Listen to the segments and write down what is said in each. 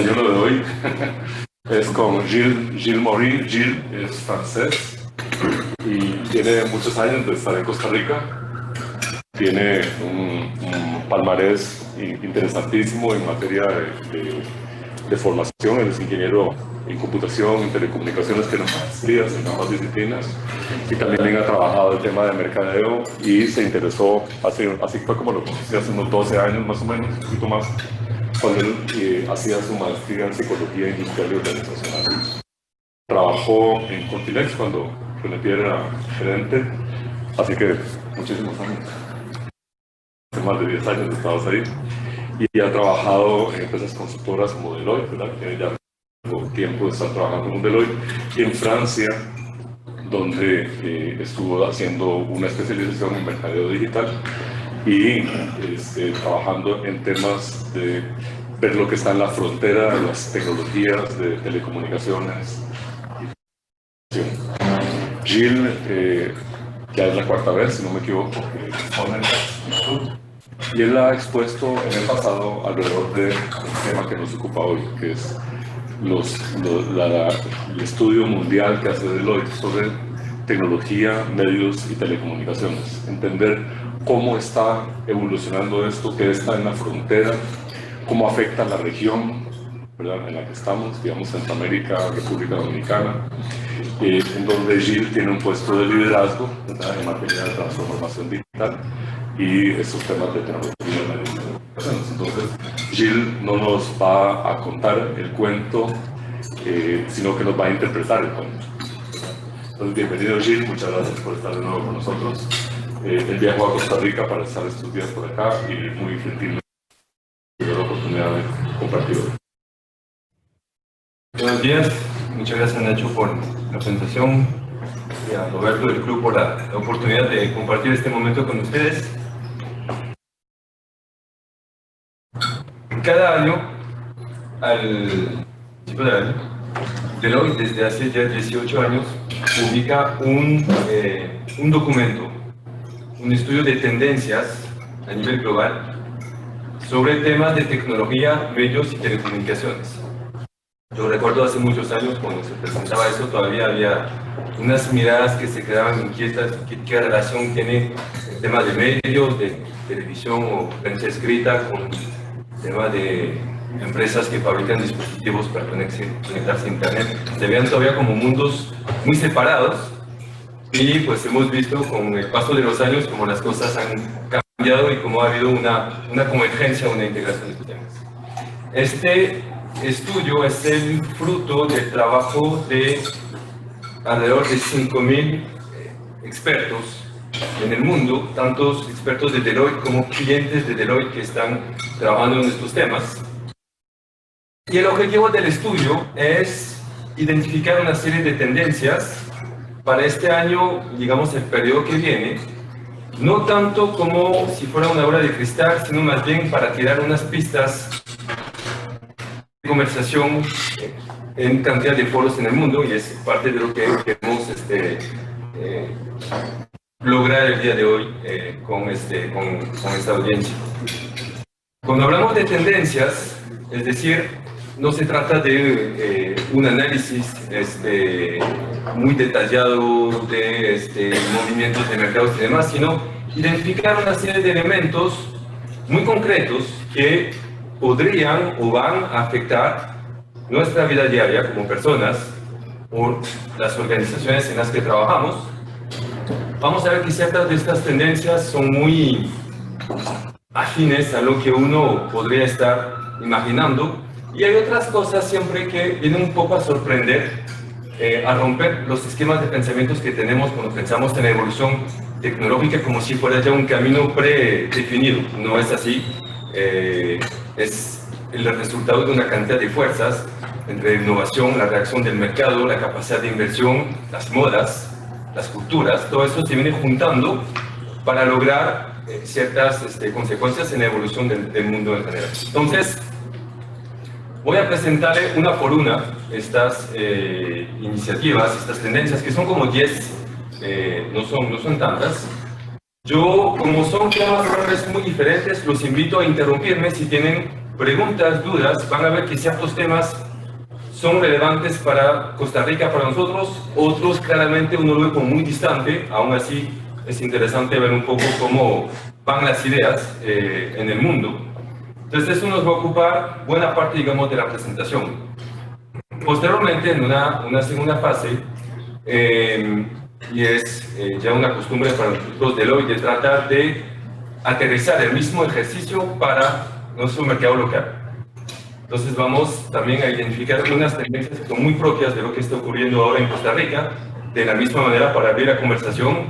desayuno de hoy es con Gilles Maury. Gilles es francés y tiene muchos años de estar en Costa Rica. Tiene un palmarés interesantísimo en materia de formación. Él es ingeniero en computación, en telecomunicaciones, tiene maestrías en ambas disciplinas y también ha trabajado el tema de mercadeo y se interesó, así fue como lo conocí hace unos 12 años más o menos, un poquito más, cuando él hacía su maestría en psicología industrial y organizacional. Trabajó en Continex cuando René era gerente, así que muchísimos años, hace más de 10 años estabas ahí, y ha trabajado en empresas consultoras como Deloitte, ¿verdad? Tiene ya tiempo de estar trabajando con Deloitte, y en Francia, donde estuvo haciendo una especialización en mercadeo digital y trabajando en temas de ver lo que está en la frontera de las tecnologías de telecomunicaciones. Gilles, ya es la cuarta vez, si no me equivoco, que expone en YouTube, y él ha expuesto en el pasado alrededor del tema que nos ocupa hoy, que es el estudio mundial que hace Deloitte sobre tecnología, medios y telecomunicaciones. Entender cómo está evolucionando esto, qué está en la frontera, cómo afecta a la región, ¿verdad?, en la que estamos, digamos Centroamérica, República Dominicana, en donde Gilles tiene un puesto de liderazgo, ¿verdad?, en materia de transformación digital y estos temas de tecnología. Entonces, Gilles no nos va a contar el cuento, sino que nos va a interpretar el cuento. Entonces, bienvenido Gilles, muchas gracias por estar de nuevo con nosotros. Él viajó a Costa Rica para estar estos días por acá y muy gentilmente tuve la oportunidad de compartir hoy. Buenos días, muchas gracias Nacho por la presentación y a Roberto del club por la oportunidad de compartir este momento con ustedes. Cada año, al principio del año, Deloitte desde hace ya 18 años publica un documento, un estudio de tendencias a nivel global sobre temas de tecnología, medios y telecomunicaciones. Yo recuerdo hace muchos años cuando se presentaba eso, todavía había unas miradas que se quedaban inquietas, qué relación tiene el tema de medios, de televisión o prensa escrita con el tema de empresas que fabrican dispositivos para conectarse a internet. Se veían todavía como mundos muy separados y pues hemos visto con el paso de los años cómo las cosas han cambiado y cómo ha habido una convergencia, una integración de estos temas. Este estudio es el fruto del trabajo de alrededor de 5.000 expertos en el mundo, tantos expertos de Deloitte como clientes de Deloitte que están trabajando en estos temas. Y el objetivo del estudio es identificar una serie de tendencias para este año, digamos el periodo que viene, no tanto como si fuera una bola de cristal, sino más bien para tirar unas pistas de conversación en cantidad de foros en el mundo, y es parte de lo que queremos lograr el día de hoy con esta audiencia. Cuando hablamos de tendencias, es decir, no se trata de un análisis muy detallado de movimientos de mercados y demás, sino identificar una serie de elementos muy concretos que podrían o van a afectar nuestra vida diaria como personas o las organizaciones en las que trabajamos. Vamos a ver que ciertas de estas tendencias son muy afines a lo que uno podría estar imaginando, y hay otras cosas siempre que vienen un poco a sorprender, a romper los esquemas de pensamientos que tenemos cuando pensamos en la evolución tecnológica como si fuera ya un camino predefinido. No es así, es el resultado de una cantidad de fuerzas entre la innovación, la reacción del mercado, la capacidad de inversión, las modas, las culturas. Todo eso se viene juntando para lograr ciertas consecuencias en la evolución del mundo en general. Entonces, voy a presentarle una por una estas iniciativas, estas tendencias, que son como 10, no son tantas. Yo, como son temas muy diferentes, los invito a interrumpirme si tienen preguntas, dudas, van a ver que ciertos temas son relevantes para Costa Rica, para nosotros, otros claramente uno lo ve como muy distante, aún así es interesante ver un poco cómo van las ideas en el mundo. Entonces eso nos va a ocupar buena parte, digamos, de la presentación. Posteriormente, en una segunda fase, y es ya una costumbre para nosotros de hoy, de tratar de aterrizar el mismo ejercicio para nuestro mercado local. Entonces vamos también a identificar unas tendencias que son muy propias de lo que está ocurriendo ahora en Costa Rica. De la misma manera, para abrir la conversación,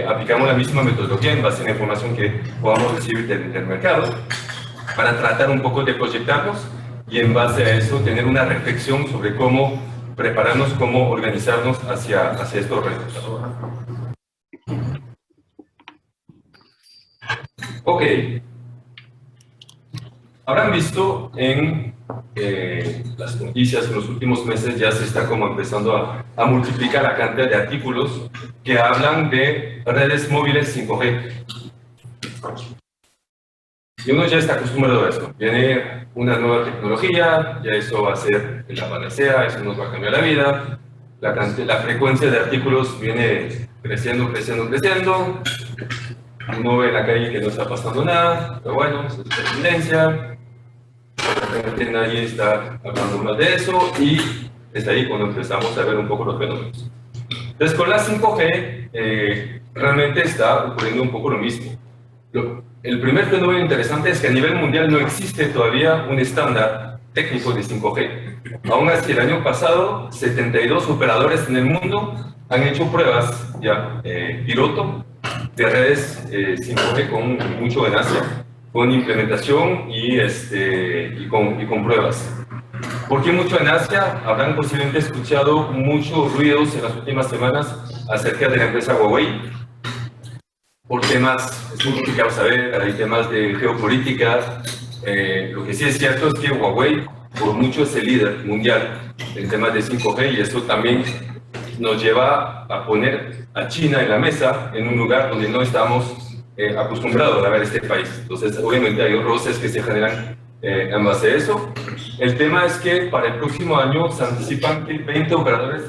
aplicamos la misma metodología en base a la información que podamos recibir del mercado, para tratar un poco de proyectarnos y en base a eso tener una reflexión sobre cómo prepararnos, cómo organizarnos hacia estos retos. Ok. Habrán visto en las noticias en los últimos meses ya se está como empezando a multiplicar la cantidad de artículos que hablan de redes móviles 5G. Y uno ya está acostumbrado a esto. Viene una nueva tecnología, ya eso va a ser la panacea, eso nos va a cambiar la vida. La frecuencia de artículos viene creciendo. Uno ve en la calle que no está pasando nada, pero bueno, es la tendencia. Realmente nadie está hablando más de eso y es ahí cuando empezamos a ver un poco los fenómenos. Entonces, con la 5G realmente está ocurriendo un poco lo mismo. El primer fenómeno interesante es que a nivel mundial no existe todavía un estándar técnico de 5G. Aún así, el año pasado, 72 operadores en el mundo han hecho pruebas ya piloto de redes 5G con mucho en Asia, con implementación y con pruebas. ¿Por qué mucho en Asia? Habrán posiblemente escuchado muchos ruidos en las últimas semanas acerca de la empresa Huawei. Por temas, es muy complicado saber, hay temas de geopolítica. Lo que sí es cierto es que Huawei, por mucho, es el líder mundial en temas de 5G y eso también nos lleva a poner a China en la mesa en un lugar donde no estamos acostumbrados a ver este país. Entonces, obviamente hay roces que se generan en base a eso. El tema es que para el próximo año se anticipan que 20 operadores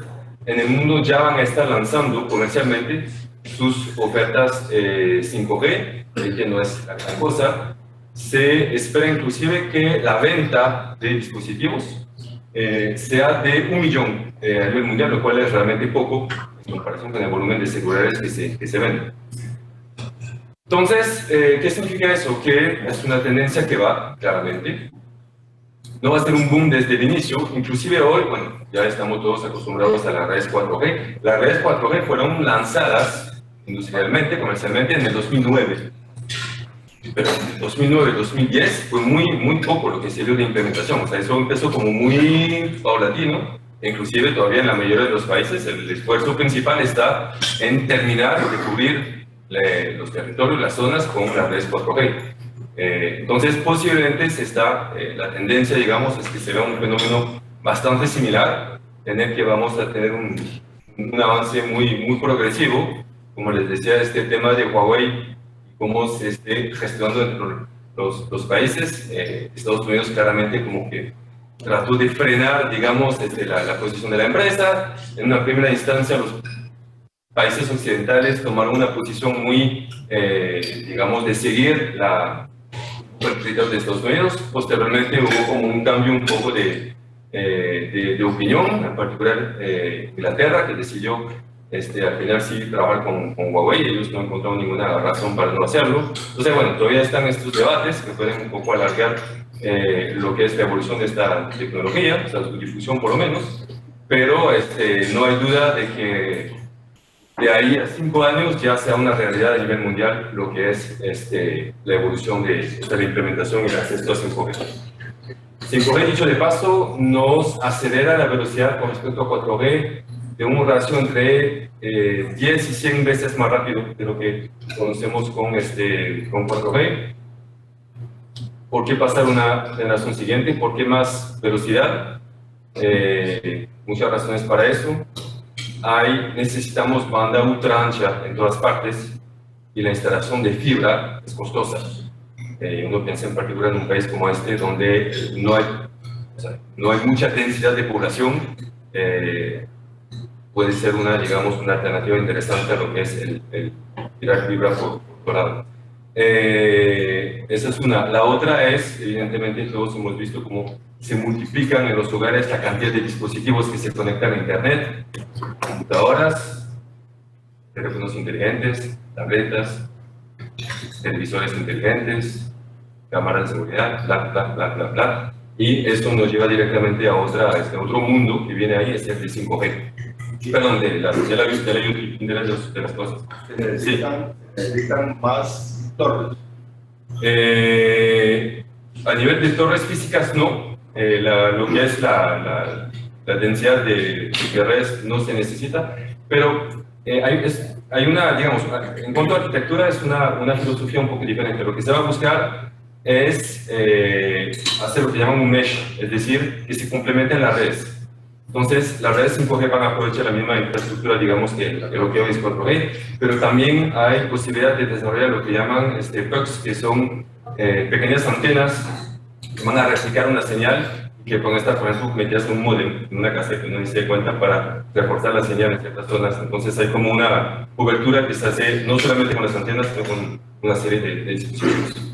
en el mundo ya van a estar lanzando comercialmente sus ofertas 5G, que no es la gran cosa. Se espera inclusive que la venta de dispositivos sea de 1 millón a nivel mundial, lo cual es realmente poco en comparación con el volumen de celulares que se venden. Entonces, ¿qué significa eso? Que es una tendencia que va, claramente. No va a ser un boom desde el inicio, inclusive hoy, bueno, ya estamos todos acostumbrados a las redes 4G. Las redes 4G fueron lanzadas industrialmente, comercialmente, en el 2009. Pero en 2009-2010 fue muy poco lo que se dio de implementación. O sea, eso empezó como muy paulatino. Inclusive todavía en la mayoría de los países el esfuerzo principal está en terminar de cubrir los territorios, las zonas con las redes 4G. Entonces, posiblemente la tendencia, digamos, es que se vea un fenómeno bastante similar, que vamos a tener un avance muy progresivo. Como les decía, este tema de Huawei, cómo se esté gestionando entre los países. Estados Unidos claramente como que trató de frenar, digamos, la posición de la empresa. En una primera instancia, los países occidentales tomaron una posición muy, digamos, de seguir la política de Estados Unidos. Posteriormente hubo como un cambio un poco de opinión, en particular Inglaterra, que decidió al final sí trabajar con Huawei. Ellos no encontraron ninguna razón para no hacerlo. Entonces, bueno, todavía están estos debates que pueden un poco alargar lo que es la evolución de esta tecnología, o sea, su difusión por lo menos, pero no hay duda de que de ahí a 5 años ya sea una realidad a nivel mundial lo que es la evolución de la implementación y el acceso a 5G. 5G, dicho de paso, nos acelera la velocidad con respecto a 4G de un ratio entre 10 y 100 veces más rápido de lo que conocemos con 4G. ¿Por qué pasar a una generación siguiente? ¿Por qué más velocidad? Muchas razones para eso. Necesitamos banda ultra ancha en todas partes y la instalación de fibra es costosa. Uno piensa en particular en un país como este, donde no hay, o sea, no hay mucha densidad de población. Puede ser una, digamos, una alternativa interesante a lo que es el tirar fibra por otro lado. Esa es una. La otra es, evidentemente, todos hemos visto cómo se multiplican en los hogares la cantidad de dispositivos que se conectan a Internet, computadoras, teléfonos inteligentes, tabletas, televisores inteligentes, cámaras de seguridad, bla, bla, bla, bla, bla. Y esto nos lleva directamente a otro mundo que viene ahí, es el de 5G. Perdón, de la Internet de las cosas. Necesitan más torres. A nivel de torres físicas, no. Lo que es la densidad de redes no se necesita, pero hay una, digamos, en cuanto a arquitectura, es una filosofía un poco diferente. Lo que se va a buscar es hacer lo que llaman un mesh, es decir, que se complementen las redes. Entonces, las redes 5G van a aprovechar la misma infraestructura, digamos, que lo que hoy es 4G, pero también hay posibilidad de desarrollar lo que llaman PUCs, que son pequeñas antenas que van a replicar una señal y que pueden estar, por ejemplo, metidas en un módem, en una casa que no se dé cuenta para reforzar la señal en ciertas zonas. Entonces, hay como una cobertura que se hace no solamente con las antenas, sino con una serie de dispositivos.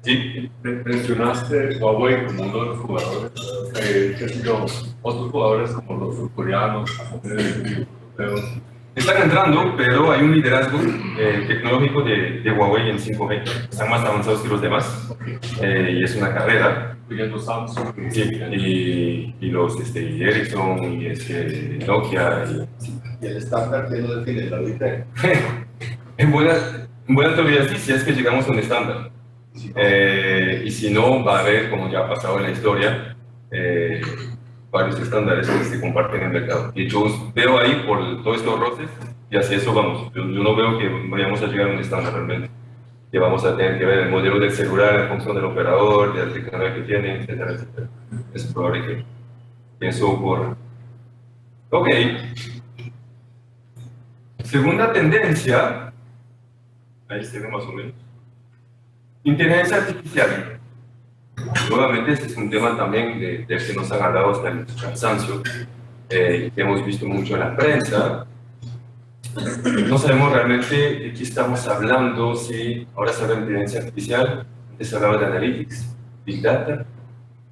Sí. Mencionaste Huawei como uno de los jugadores, qué sé yo, otros jugadores como los surcoreanos, japoneses, europeos. Están entrando, pero hay un liderazgo tecnológico de Huawei en 5G. Están más avanzados que los demás, y es una carrera. Incluyendo Samsung. Sí, y los Ericsson, y Nokia. Y el estándar que no define la ahorita. En buena teoría sí, si es que llegamos a un estándar. Y si no, va a haber, como ya ha pasado en la historia, varios estándares que se comparten en el mercado. Y yo veo ahí, por todos estos roces, y hacia eso vamos. Yo no veo que vayamos a llegar a un estándar realmente. Que vamos a tener que ver el modelo del celular en función del operador, de la tecnología que tiene, etcétera, etcétera. Es probable que eso ocurra. Ok. Segunda tendencia, ahí se ve más o menos. Inteligencia artificial. Nuevamente, este es un tema también del que nos han hablado hasta el cansancio, que hemos visto mucho en la prensa. No sabemos realmente de qué estamos hablando, si ahora se habla de inteligencia artificial, antes se hablaba de analytics, big data,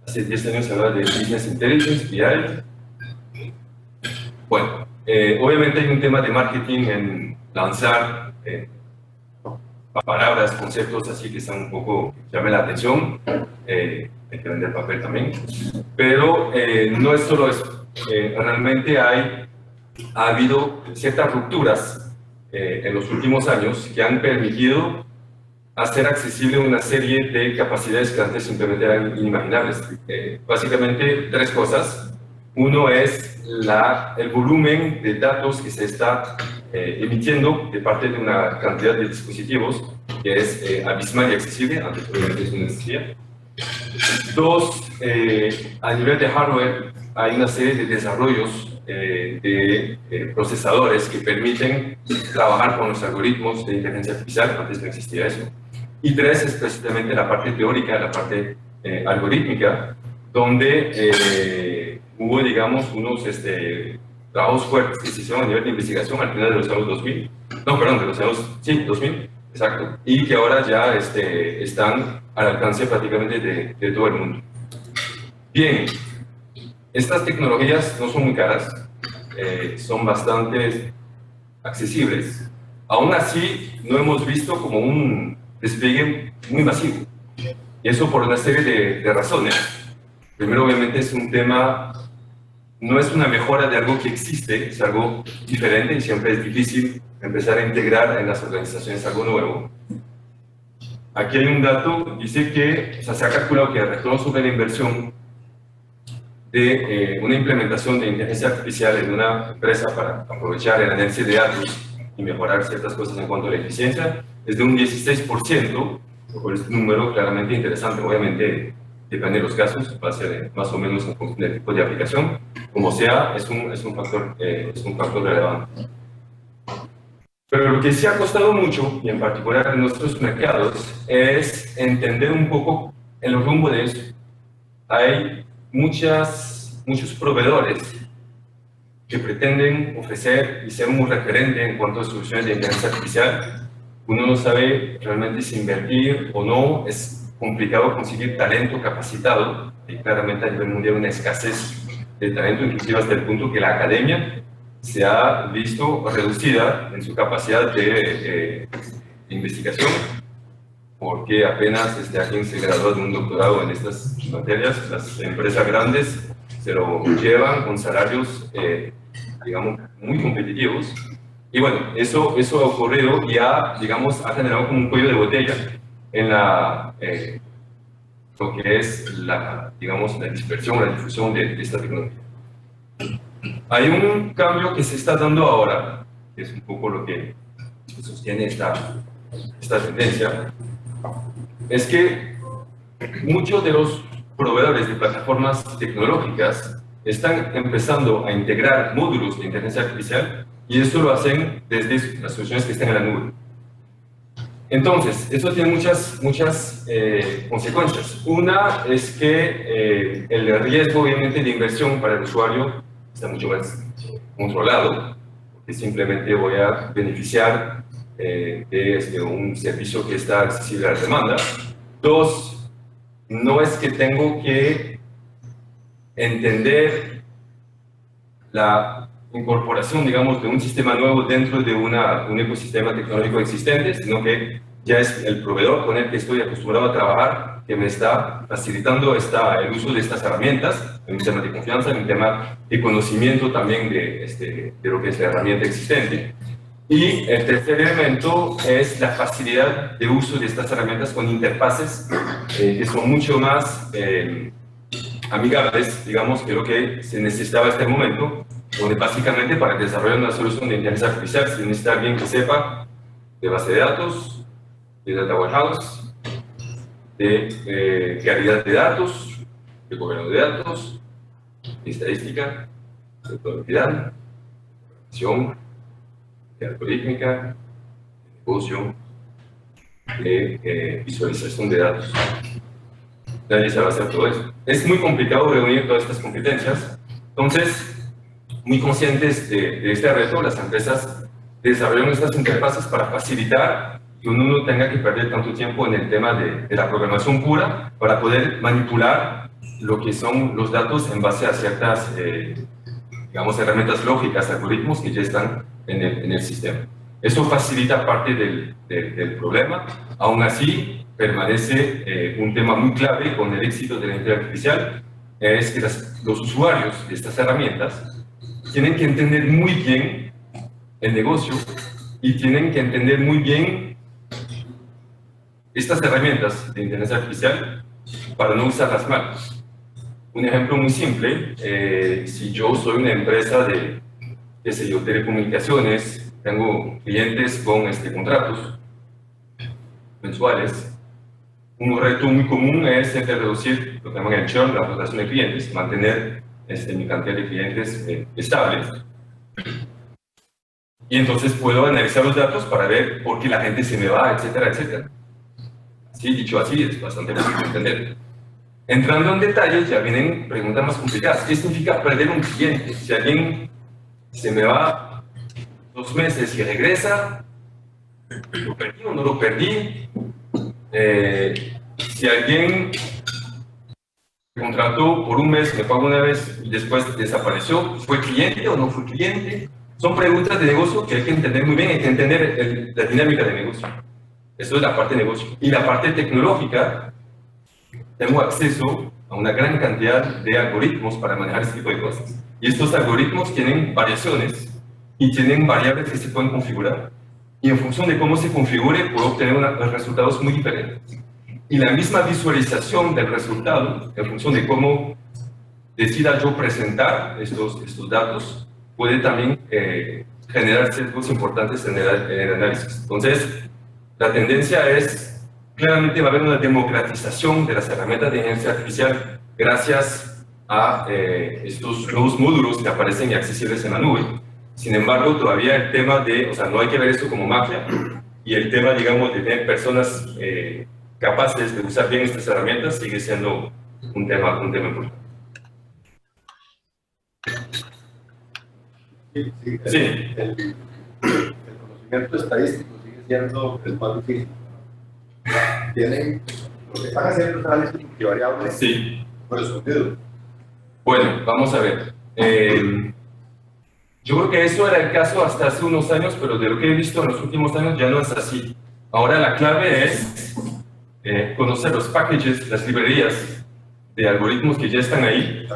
hace 10 años se hablaba de business intelligence, BI. Bueno, obviamente hay un tema de marketing en lanzar palabras, conceptos así que están un poco, llamen la atención, hay que vender papel también, pero no es solo eso, realmente ha habido ciertas rupturas en los últimos años que han permitido hacer accesible una serie de capacidades que antes simplemente eran inimaginables. Básicamente tres cosas. Uno es el volumen de datos que se está emitiendo de parte de una cantidad de dispositivos que es abismal y accesible, antes obviamente eso no existía. Dos, a nivel de hardware hay una serie de desarrollos de procesadores que permiten trabajar con los algoritmos de inteligencia artificial, antes no existía eso. Y tres es precisamente la parte teórica, la parte algorítmica, donde hubo, digamos, unos trabajos fuertes que se hicieron a nivel de investigación al final de los años 2000, no, perdón, de los años, sí, 2000, exacto, y que ahora ya están al alcance prácticamente de todo el mundo. Bien, estas tecnologías no son muy caras, son bastante accesibles. Aún así, no hemos visto como un despliegue muy masivo. Y eso por una serie de razones. Primero, obviamente, es un tema, no es una mejora de algo que existe, es algo diferente y siempre es difícil empezar a integrar en las organizaciones algo nuevo. Aquí hay un dato, dice que se ha calculado que el retorno sobre la inversión de una implementación de inteligencia artificial en una empresa para aprovechar el análisis de datos y mejorar ciertas cosas en cuanto a la eficiencia es de un 16%, por este número claramente interesante. Obviamente depende de los casos, va a ser más o menos en función del tipo de aplicación. Como sea, es un factor relevante. Pero lo que sí ha costado mucho, y en particular en nuestros mercados, es entender un poco el rumbo de eso. Hay muchos proveedores que pretenden ofrecer y ser un referente en cuanto a soluciones de inteligencia artificial. Uno no sabe realmente si invertir o no, es complicado conseguir talento capacitado, y claramente a nivel mundial una escasez de talento, inclusive hasta el punto que la academia se ha visto reducida en su capacidad de investigación, porque apenas alguien se gradúa de un doctorado en estas materias, las empresas grandes se lo llevan con salarios, digamos, muy competitivos. Y bueno, eso ha ocurrido y ha generado como un cuello de botella en lo que es la dispersión, la difusión de esta tecnología. Hay un cambio que se está dando ahora, que es un poco lo que sostiene esta tendencia, es que muchos de los proveedores de plataformas tecnológicas están empezando a integrar módulos de inteligencia artificial y esto lo hacen desde las soluciones que están en la nube. Entonces, eso tiene muchas consecuencias. Una es que el riesgo, obviamente, de inversión para el usuario está mucho más controlado, porque simplemente voy a beneficiar de un servicio que está accesible a la demanda. Dos, no es que tengo que entender la incorporación, digamos, de un sistema nuevo dentro de un ecosistema tecnológico existente, sino que ya es el proveedor con el que estoy acostumbrado a trabajar que me está facilitando el uso de estas herramientas, en un tema de confianza, en un tema de conocimiento también de lo que es la herramienta existente. Y el tercer elemento es la facilidad de uso de estas herramientas con interfaces que son mucho más amigables, digamos, que lo que se necesitaba en este momento, donde básicamente para desarrollar una solución de inteligencia artificial se necesita alguien que sepa de base de datos, de data warehouse, de claridad de datos, de gobierno de datos, de estadística, de productividad, de programación, de algorítmica, de negocio, de visualización de datos. Nadie sabe hacer todo eso. Es muy complicado reunir todas estas competencias. Entonces, muy conscientes de este reto, las empresas desarrollan estas interfaces para facilitar que uno no tenga que perder tanto tiempo en el tema de la programación pura para poder manipular lo que son los datos en base a ciertas, herramientas lógicas, algoritmos que ya están en el sistema. Eso facilita parte del problema. Aún así, permanece un tema muy clave con el éxito de la inteligencia artificial, es que los usuarios de estas herramientas tienen que entender muy bien el negocio y tienen que entender muy bien estas herramientas de inteligencia artificial para no usarlas mal. Un ejemplo muy simple, si yo soy una empresa de, telecomunicaciones, tengo clientes con contratos mensuales, un reto muy común es reducir lo que llaman el churn, la rotación de clientes, mantener mi cantidad de clientes estables. Y entonces puedo analizar los datos para ver por qué la gente se me va, etcétera, etcétera. Así, dicho así, es bastante fácil de entender. Entrando en detalles, ya vienen preguntas más complicadas. ¿Qué significa perder un cliente? Si alguien se me va 2 meses y regresa, ¿lo perdí o no lo perdí? Si alguien me contrató por un mes, me pagó una vez y después desapareció, ¿fue cliente o no fue cliente? Son preguntas de negocio que hay que entender muy bien, hay que entender la dinámica de negocio. Eso es la parte de negocio. Y la parte tecnológica, tengo acceso a una gran cantidad de algoritmos para manejar este tipo de cosas. Y estos algoritmos tienen variaciones y tienen variables que se pueden configurar. Y en función de cómo se configure, puedo obtener resultados muy diferentes. Y la misma visualización del resultado, en función de cómo decida yo presentar estos datos, puede también generar sesgos importantes en el análisis. Entonces, la tendencia es, claramente va a haber una democratización de las herramientas de inteligencia artificial gracias a estos nuevos módulos que aparecen y accesibles en la nube. Sin embargo, todavía el tema de, o sea, no hay que ver esto como mafia, y el tema, digamos, de tener personas capaces de usar bien estas herramientas sigue siendo un tema importante. Sí. El conocimiento estadístico sigue siendo el más difícil. Lo que están haciendo es análisis multivariable. Sí. Por escondido. Bueno, vamos a ver. Yo creo que eso era el caso hasta hace unos años, pero de lo que he visto en los últimos años ya no es así. Ahora la clave es conocer los packages, las librerías de algoritmos que ya están ahí.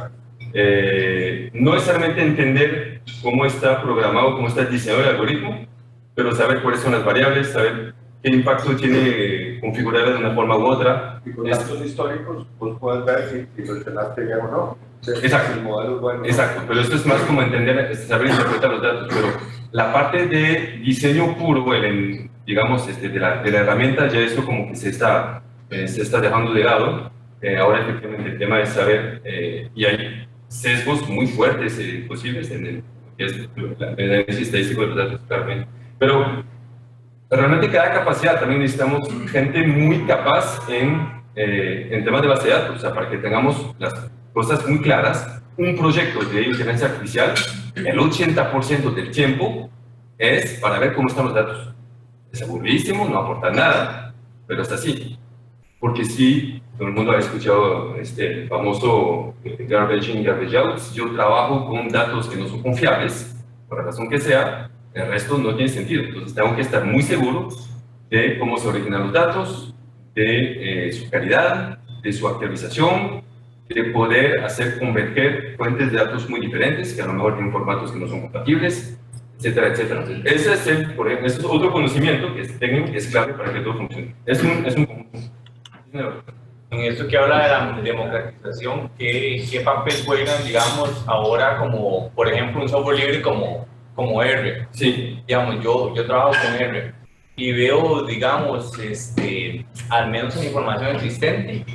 No necesariamente entender cómo está programado, cómo está diseñado el algoritmo, pero saber cuáles son las variables, saber qué impacto tiene configurarla de una forma u otra. Y con datos históricos, vos puedes ver si lo entrenaste bien o no. Exacto. El modelo es bueno. Exacto, pero esto es más como entender, saber interpretar los datos, pero la parte de diseño puro, digamos, de la herramienta, ya eso como que se está dejando de lado. Ahora efectivamente el tema es saber, y hay sesgos muy fuertes posibles en el análisis estadístico de los datos, claramente. Pero realmente cada capacidad, también necesitamos gente muy capaz en temas de base de datos, o sea, para que tengamos las cosas muy claras. Un proyecto de inteligencia artificial, el 80% del tiempo es para ver cómo están los datos. Es aburridísimo, no aporta nada, pero es así. Porque si todo el mundo ha escuchado el famoso garbage in, garbage out, si yo trabajo con datos que no son confiables, por la razón que sea, el resto no tiene sentido. Entonces tengo que estar muy seguro de cómo se originan los datos, de su calidad, de su actualización, de poder hacer converger fuentes de datos muy diferentes, que a lo mejor tienen formatos que no son compatibles, etcétera, etcétera. Entonces, ese es otro conocimiento que es técnico, que es clave para que todo funcione. Es un conjunto. En esto que habla de la democratización, ¿qué papel juegan, digamos, ahora como, por ejemplo, un software libre como R? Sí. Digamos, yo trabajo con R y veo, digamos, al menos en información existente,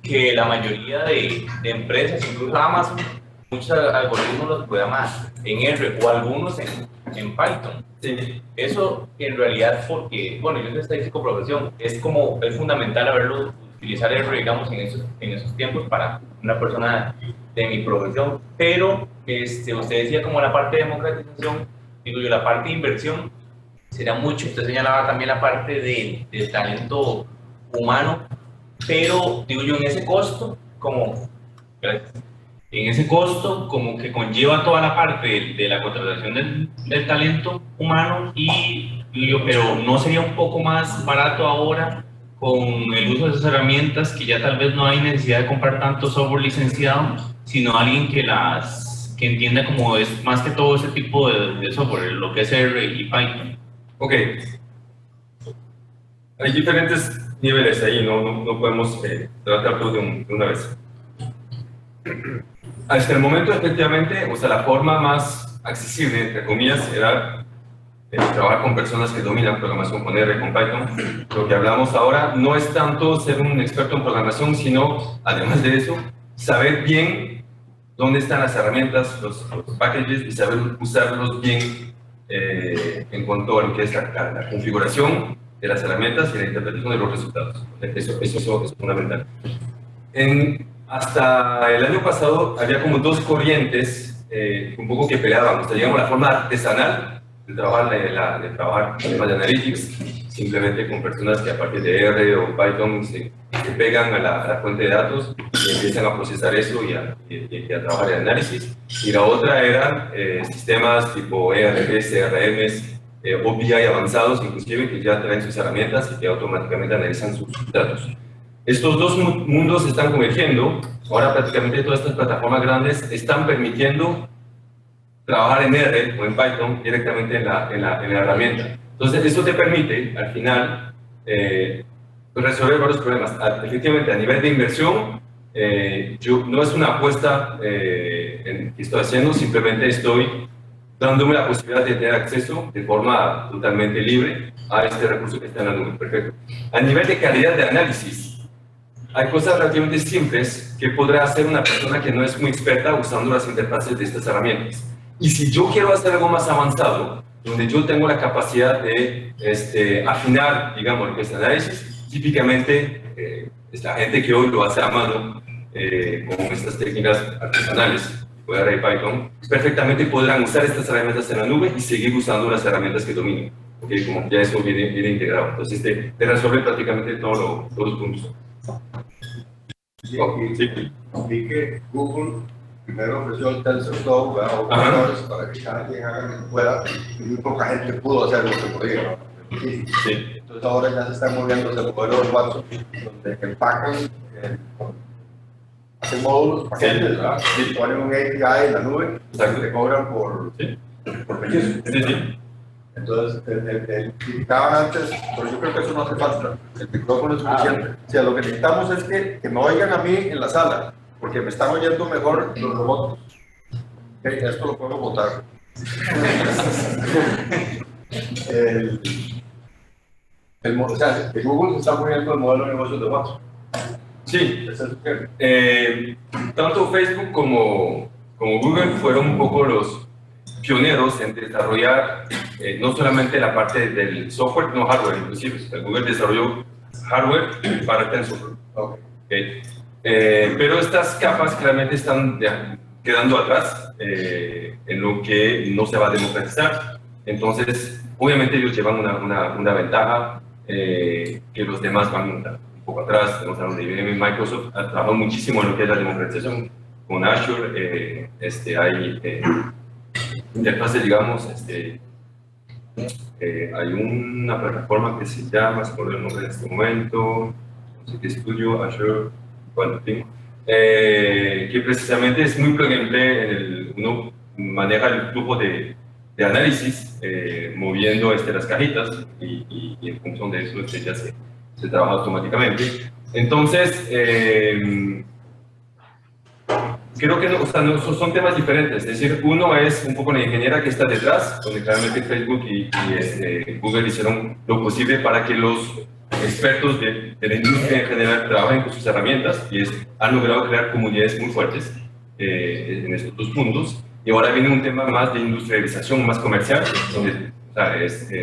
que la mayoría de empresas, incluso Amazon, muchos algoritmos los programan en R o algunos en Python. Sí. Eso en realidad porque, bueno, yo soy estadístico de profesión, es fundamental utilizar R, digamos, en esos tiempos para una persona de mi profesión. Pero usted decía como la parte de democratización, digo yo, la parte de inversión sería mucho. Usted señalaba también la parte del talento humano, pero digo yo, en ese costo, como que conlleva toda la parte de la contratación del talento humano, pero no sería un poco más barato ahora con el uso de esas herramientas, que ya tal vez no hay necesidad de comprar tanto software licenciado, sino alguien que entienda como es más que todo ese tipo de software, lo que es R y Python. Ok. Hay diferentes niveles ahí, no podemos tratar todo de una vez. Hasta el momento, efectivamente, o sea, la forma más accesible, entre comillas, era trabajar con personas que dominan programación con R, con Python. Lo que hablamos ahora no es tanto ser un experto en programación, sino, además de eso, saber bien dónde están las herramientas, los packages, y saber usarlos bien en cuanto a lo que es la configuración de las herramientas y la interpretación de los resultados. Eso es fundamental. Hasta el año pasado había como dos corrientes un poco que peleaban. O sea, digamos, la forma artesanal de trabajar temas de analytics, simplemente con personas que a partir de R o Python se pegan a la fuente de datos y empiezan a procesar eso y a trabajar en análisis. Y la otra eran sistemas tipo ERP, CRMs, OPI avanzados, inclusive, que ya traen sus herramientas y que automáticamente analizan sus datos. Estos dos mundos están convergiendo. Ahora prácticamente todas estas plataformas grandes están permitiendo trabajar en R o en Python directamente en la herramienta. Entonces, eso te permite, al final, resolver varios problemas. Efectivamente, a nivel de inversión, no es una apuesta que estoy haciendo, simplemente estoy dándome la posibilidad de tener acceso de forma totalmente libre a este recurso que está en la nube. Perfecto. A nivel de calidad de análisis, hay cosas relativamente simples que podrá hacer una persona que no es muy experta usando las interfaces de estas herramientas. Y si yo quiero hacer algo más avanzado, donde yo tengo la capacidad de afinar, digamos, lo que es el análisis, típicamente la gente que hoy lo hace a mano, con estas técnicas artesanales, tipo R y Python, perfectamente podrán usar estas herramientas en la nube y seguir usando las herramientas que dominen, porque como ya eso viene integrado. Entonces, te resuelve prácticamente todos los puntos. Sí, Sí. vi que Google primero ofreció el TensorFlow a operadores para que cada quien haga lo que pueda, y muy poca gente pudo hacer lo que podía, ¿no? Sí. Entonces ahora ya se están moviendo hacia el modelo de Watson, donde empacan, hacen módulos, paquetes, ¿verdad? Y ponen un API en la nube, Exacto. y te cobran por pellizo. Sí. Entonces, criticaban antes, pero yo creo que eso no hace falta. El micrófono es suficiente. O sea, lo que necesitamos es que me oigan a mí en la sala, porque me están oyendo mejor los robots. Okay, esto lo puedo votar. O sea, que Google se está poniendo el modelo de negocios de WhatsApp. Sí. ¿Es eso que? Tanto Facebook como Google fueron un poco los pioneros en desarrollar no solamente la parte del software, no hardware inclusive. O sea, Google desarrolló hardware para TensorFlow. Okay. Pero estas capas claramente están quedando atrás en lo que no se va a democratizar. Entonces, obviamente ellos llevan una ventaja que los demás van un poco atrás. Tenemos a los de IBM y Microsoft, ha trabajado muchísimo en lo que es la democratización. Con Azure hay interfaces, digamos, hay una plataforma que se llama, se pone el nombre en este momento, no sé qué estudio, Azure, bueno, en fin, que precisamente es muy plug and play, uno maneja el flujo de análisis moviendo las cajitas y en función de eso ya se trabaja automáticamente. Entonces, creo que no, son temas diferentes, es decir, uno es un poco la ingeniera que está detrás, donde claramente Facebook y Google hicieron lo posible para que los expertos de la industria en general trabajen con sus herramientas y han logrado crear comunidades muy fuertes en estos dos puntos. Y ahora viene un tema más de industrialización, más comercial, donde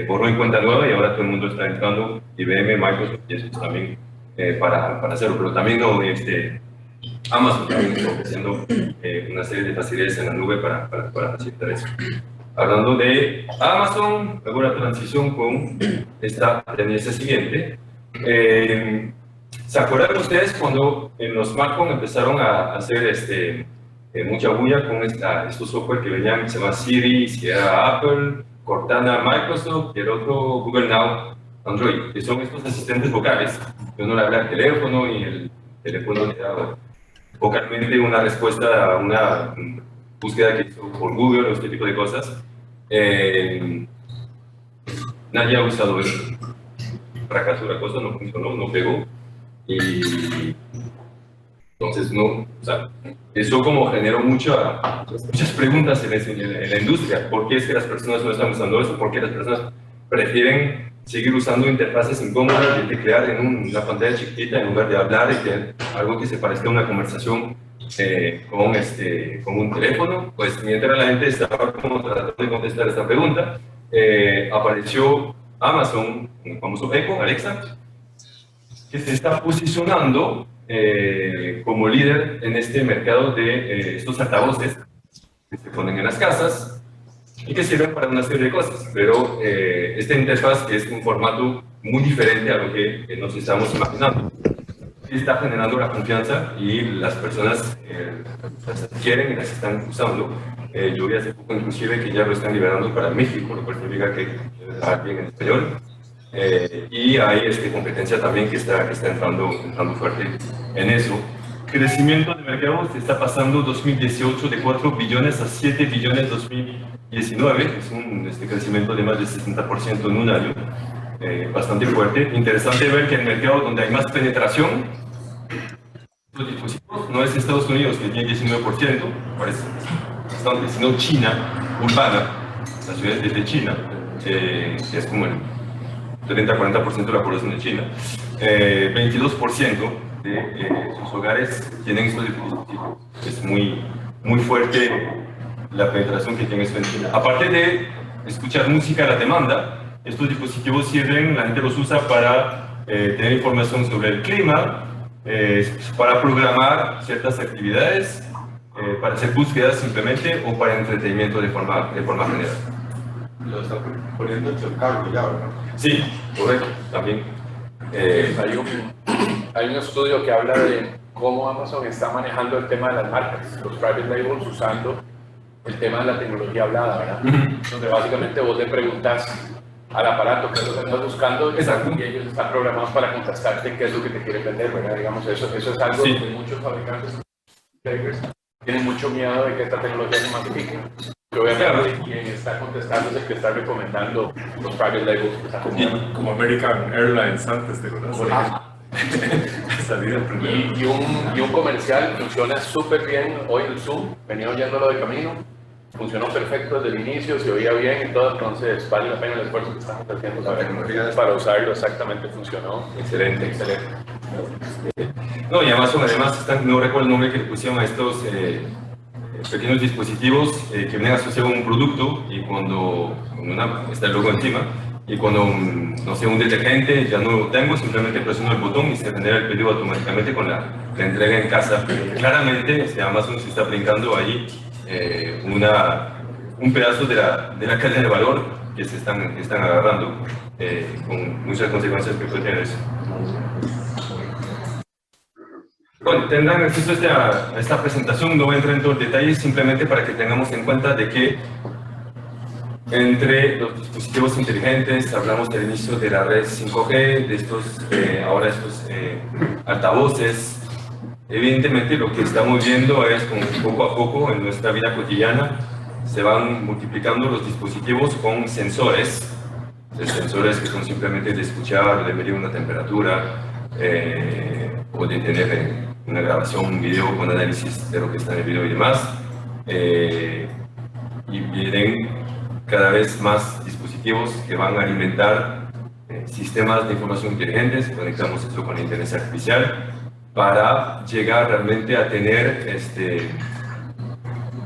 borrón y cuenta nueva y ahora todo el mundo está entrando, IBM, Microsoft y eso también para hacerlo, pero también Amazon también está ofreciendo una serie de facilidades en la nube para facilitar eso. Hablando de Amazon, hago la transición con esta tendencia siguiente. ¿Se acuerdan ustedes cuando en los smartphones empezaron a hacer mucha bulla con estos software que venían, se llama Siri, si era Apple, Cortana, Microsoft y el otro Google Now, Android, que son estos asistentes vocales, que uno le habla al teléfono y el teléfono le da vocalmente una respuesta a una búsqueda que hizo por Google o este tipo de cosas. Nadie ha usado eso. Fracasó la cosa, no funcionó, no pegó. Y entonces, eso como generó muchas preguntas en la industria. ¿Por qué es que las personas no están usando eso? ¿Por qué las personas prefieren seguir usando interfaces incómodas de teclear en una pantalla chiquitita en lugar de hablar y tener algo que se parezca a una conversación con un teléfono? Pues mientras la gente estaba como tratando de contestar esta pregunta, apareció Amazon, el famoso Echo, Alexa, que se está posicionando como líder en este mercado de estos altavoces que se ponen en las casas y que sirven para una serie de cosas, pero esta interfaz es un formato muy diferente a lo que nos estamos imaginando. Está generando la confianza y las personas las adquieren y las están usando. Yo vi hace poco inclusive que ya lo están liberando para México, lo cual significa que está bien en español. Y hay competencia también que está entrando fuerte en eso. Crecimiento de mercado se está pasando 2018 de 4 billones a 7 billones 2019, es un crecimiento de más del 60% en un año, bastante fuerte. Interesante ver que el mercado donde hay más penetración los dispositivos no es Estados Unidos, que tiene 19%, parece bastante, sino China urbana, las ciudades de China, que es como el 30-40% de la población de China. 22% de sus hogares tienen estos dispositivos. Es muy fuerte la penetración que tiene su encima. Aparte de escuchar música a la demanda, estos dispositivos sirven, la gente los usa para tener información sobre el clima, para programar ciertas actividades, para hacer búsquedas simplemente o para entretenimiento de forma general. Lo están poniendo en el cargo ya, ¿verdad? Sí, correcto, también. Hay un estudio que habla de cómo Amazon está manejando el tema de las marcas, los private labels, usando el tema de la tecnología hablada, ¿verdad? Donde básicamente vos le preguntas al aparato qué es lo que estás buscando y ellos están programados para contestarte qué es lo que te quieren vender, ¿verdad? Digamos, eso es algo Sí. que muchos fabricantes tienen mucho miedo de que esta tecnología se masifique. Que obviamente quien está contestando es el que está recomendando los private labels que están comprando. Como American Airlines antes, ¿te acuerdas? Salida primero. Y un comercial funciona súper bien. Hoy el Zoom, venía oyéndolo de camino, funcionó perfecto desde el inicio, se oía bien y todo, entonces vale la pena el esfuerzo que estamos haciendo para usarlo. Exactamente, funcionó. Excelente, excelente. No, y Amazon además, no recuerdo el nombre que le pusieron a estos pequeños dispositivos que vienen asociados a un producto y cuando está el logo encima, y cuando, no sé, un detergente ya no lo tengo, simplemente presiono el botón y se genera el pedido automáticamente con la entrega en casa. Claramente Amazon se está aplicando ahí un pedazo de la cadena de valor que están agarrando, con muchas consecuencias que puede tener eso. Bueno, tendrán acceso a esta presentación, no voy a entrar en todos los detalles, simplemente para que tengamos en cuenta de que entre los dispositivos inteligentes, hablamos del inicio de la red 5G, de ahora estos altavoces. Evidentemente lo que estamos viendo es como poco a poco en nuestra vida cotidiana se van multiplicando los dispositivos con sensores, sensores que son simplemente de escuchar, de medir una temperatura o de tener una grabación, un video con análisis de lo que está en el video y demás. Y vienen cada vez más dispositivos que van a alimentar sistemas de información inteligentes, conectamos esto con la inteligencia artificial para llegar realmente a tener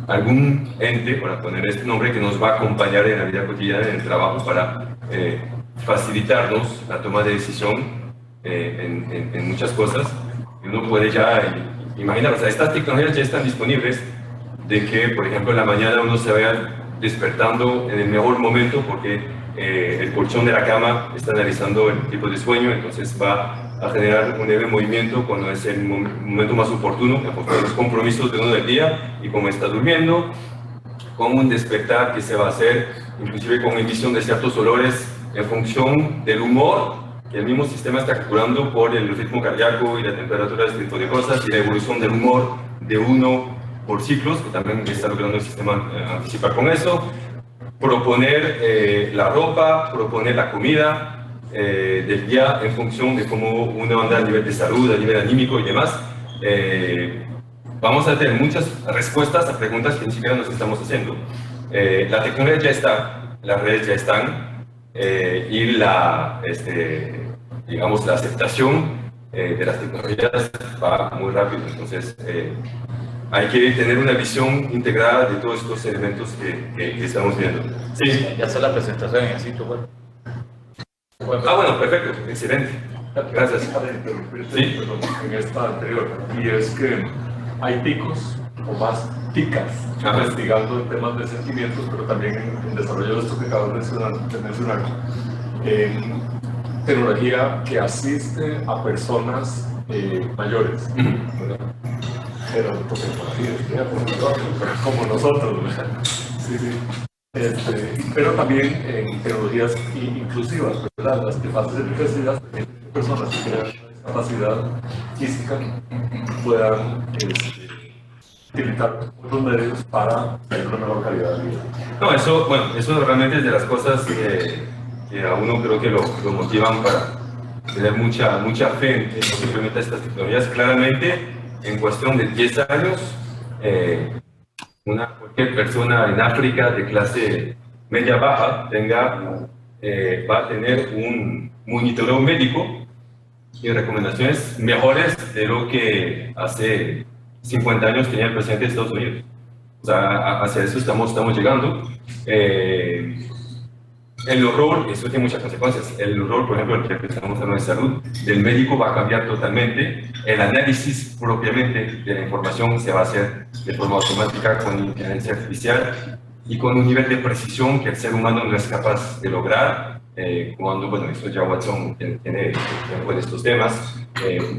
algún ente, para poner este nombre, que nos va a acompañar en la vida cotidiana, en el trabajo, para facilitarnos la toma de decisión en muchas cosas. Y uno puede ya imaginar, o sea, estas tecnologías ya están disponibles, de que, por ejemplo, en la mañana uno se vea despertando en el mejor momento porque el colchón de la cama está analizando el tipo de sueño, entonces va a generar un leve movimiento cuando es el momento más oportuno, con los compromisos de uno del día y cómo está durmiendo, con un despertar que se va a hacer, inclusive con emisión de ciertos olores en función del humor que el mismo sistema está calculando por el ritmo cardíaco y la temperatura, este tipo de cosas, y la evolución del humor de uno por ciclos, que también está logrando el sistema anticipar con eso, proponer la ropa, proponer la comida del día en función de cómo uno anda a nivel de salud, a nivel anímico y demás. Vamos a tener muchas respuestas a preguntas que ni siquiera nos estamos haciendo. La tecnología ya está, las redes ya están, y digamos, la aceptación de las tecnologías va muy rápido, entonces hay que tener una visión integrada de todos estos elementos que estamos viendo. Sí. Ya está la presentación en el sitio web. Bueno, perfecto, excelente. Gracias. Sí, perdón, en esta anterior. Y es que hay ticos o más ticas investigando en temas de sentimientos, pero también en desarrollo de esto que acabas de mencionar. Tecnología que asiste a personas mayores, ¿verdad? Como nosotros, ¿verdad? Sí, sí. Pero también en tecnologías inclusivas, ¿verdad? Las que facilitan las personas que tienen discapacidad física puedan utilizar otros medios para tener una mejor calidad de vida. No, eso realmente es de las cosas que a uno creo que lo motivan para tener mucha fe en cómo se implementan estas tecnologías. Claramente, en cuestión de 10 años, cualquier persona en África de clase media-baja va a tener un monitoreo médico y recomendaciones mejores de lo que hace 50 años tenía el presidente de Estados Unidos. O sea, hacia eso estamos llegando. El rol, eso tiene muchas consecuencias. El rol, por ejemplo, el que estamos hablando de salud, del médico va a cambiar totalmente. El análisis propiamente de la información se va a hacer de forma automática con inteligencia artificial y con un nivel de precisión que el ser humano no es capaz de lograr. Cuando, bueno, esto ya Watson tiene con estos temas,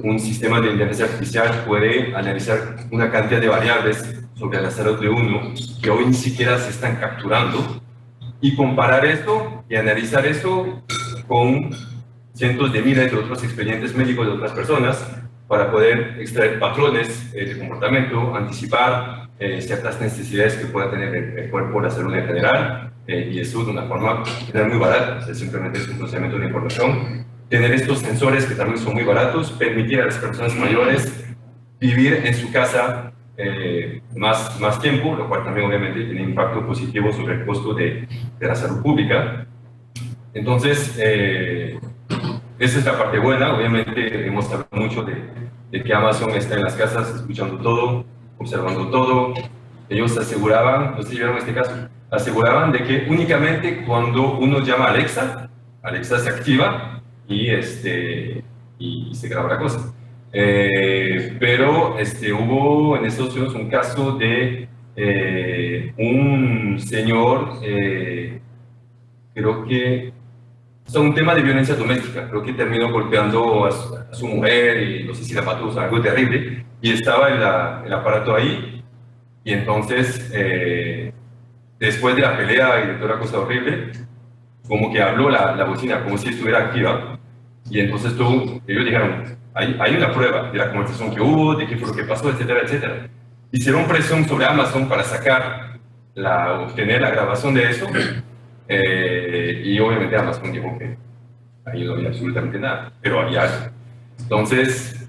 un sistema de inteligencia artificial puede analizar una cantidad de variables sobre la salud de uno que hoy ni siquiera se están capturando y comparar esto y analizar eso con cientos de miles de otros expedientes médicos de otras personas para poder extraer patrones de comportamiento, anticipar ciertas necesidades que pueda tener el cuerpo, la salud en general, y eso de una forma que es muy barata, o sea, simplemente es un procesamiento de información. Tener estos sensores que también son muy baratos, permitir a las personas mayores vivir en su casa más tiempo, lo cual también obviamente tiene impacto positivo sobre el costo de la salud pública. Entonces, esa es la parte buena. Obviamente hemos hablado mucho de que Amazon está en las casas escuchando todo, observando todo. Ellos aseguraban, no sé si vieron este caso, aseguraban de que únicamente cuando uno llama a Alexa, Alexa se activa y se graba la cosa. Pero hubo en Estados Unidos un caso de un señor, creo que, o sea, un tema de violencia doméstica, creo que terminó golpeando a su mujer y no sé si la mató, o sea, algo terrible, y estaba el aparato ahí, y entonces, después de la pelea y de toda la cosa horrible, como que habló la bocina, como si estuviera activa, y entonces ellos dijeron, hay una prueba de la conversación que hubo, de qué fue lo que pasó, etcétera, etcétera. Hicieron presión sobre Amazon para obtener la grabación de eso, y obviamente Amazon dijo que ahí no había absolutamente nada, pero había algo. Entonces,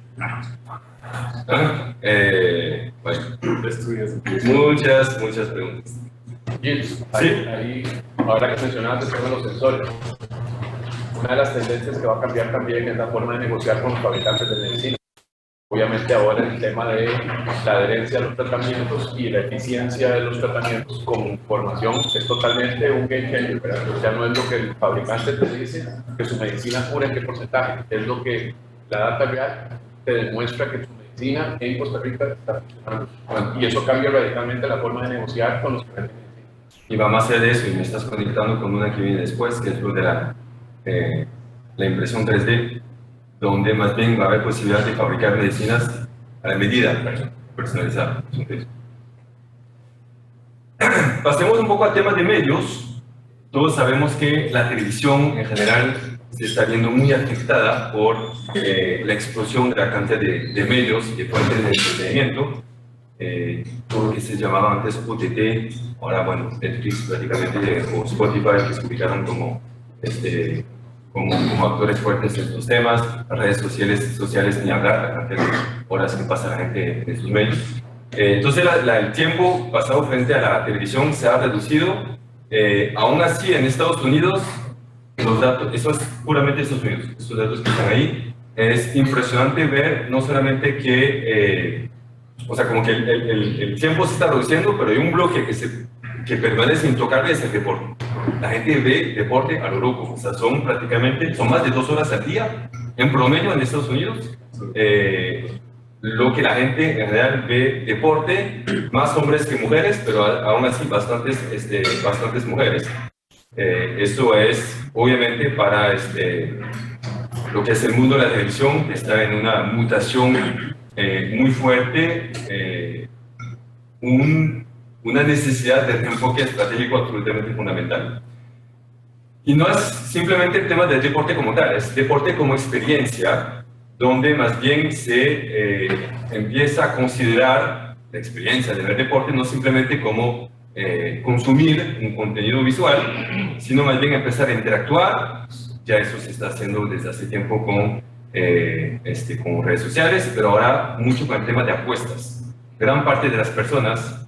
bueno, muchas preguntas. Gilles, Sí. ahí, ahora que mencionabas el tema de los sensores, una de las tendencias que va a cambiar también es la forma de negociar con los fabricantes de medicina. Obviamente ahora el tema de la adherencia a los tratamientos y la eficiencia de los tratamientos con información es totalmente un game changer, ¿verdad? O sea, no es lo que el fabricante te dice, que su medicina cura en qué porcentaje, es lo que la data real te demuestra que tu medicina en Costa Rica está funcionando. Y eso cambia radicalmente la forma de negociar con los que venden medicina. Y va más allá de eso, y me estás conectando con una que viene después, que es lo de la impresión 3D, donde más bien va a haber posibilidad de fabricar medicinas a la medida, personalizadas. Pasemos un poco al tema de medios. Todos sabemos que la televisión en general se está viendo muy afectada por la explosión de la cantidad de medios y de fuentes de entretenimiento. Todo lo que se llamaba antes OTT, ahora bueno, Netflix prácticamente, o Spotify, que se ubicaron como actores fuertes en estos temas, las redes sociales ni hablar, la cantidad de horas que pasa la gente en estos medios. Entonces el tiempo pasado frente a la televisión se ha reducido. Aún así, en Estados Unidos, los datos, eso es puramente Estados Unidos, estos datos que están ahí, es impresionante ver no solamente que, o sea, como que el tiempo se está reduciendo, pero hay un bloque que permanece intocable, es el deporte. La gente ve deporte a lo loco, o sea, son más de 2 horas al día, en promedio en Estados Unidos, lo que la gente en general ve deporte, más hombres que mujeres, pero aún así bastantes mujeres. Eso es, obviamente, para lo que es el mundo de la televisión, está en una mutación muy fuerte, una necesidad de enfoque estratégico absolutamente fundamental. Y no es simplemente el tema del deporte como tal, es deporte como experiencia, donde más bien se empieza a considerar la experiencia de ver deporte no simplemente como consumir un contenido visual, sino más bien empezar a interactuar. Ya eso se está haciendo desde hace tiempo con redes sociales, pero ahora mucho con el tema de apuestas. Gran parte de las personas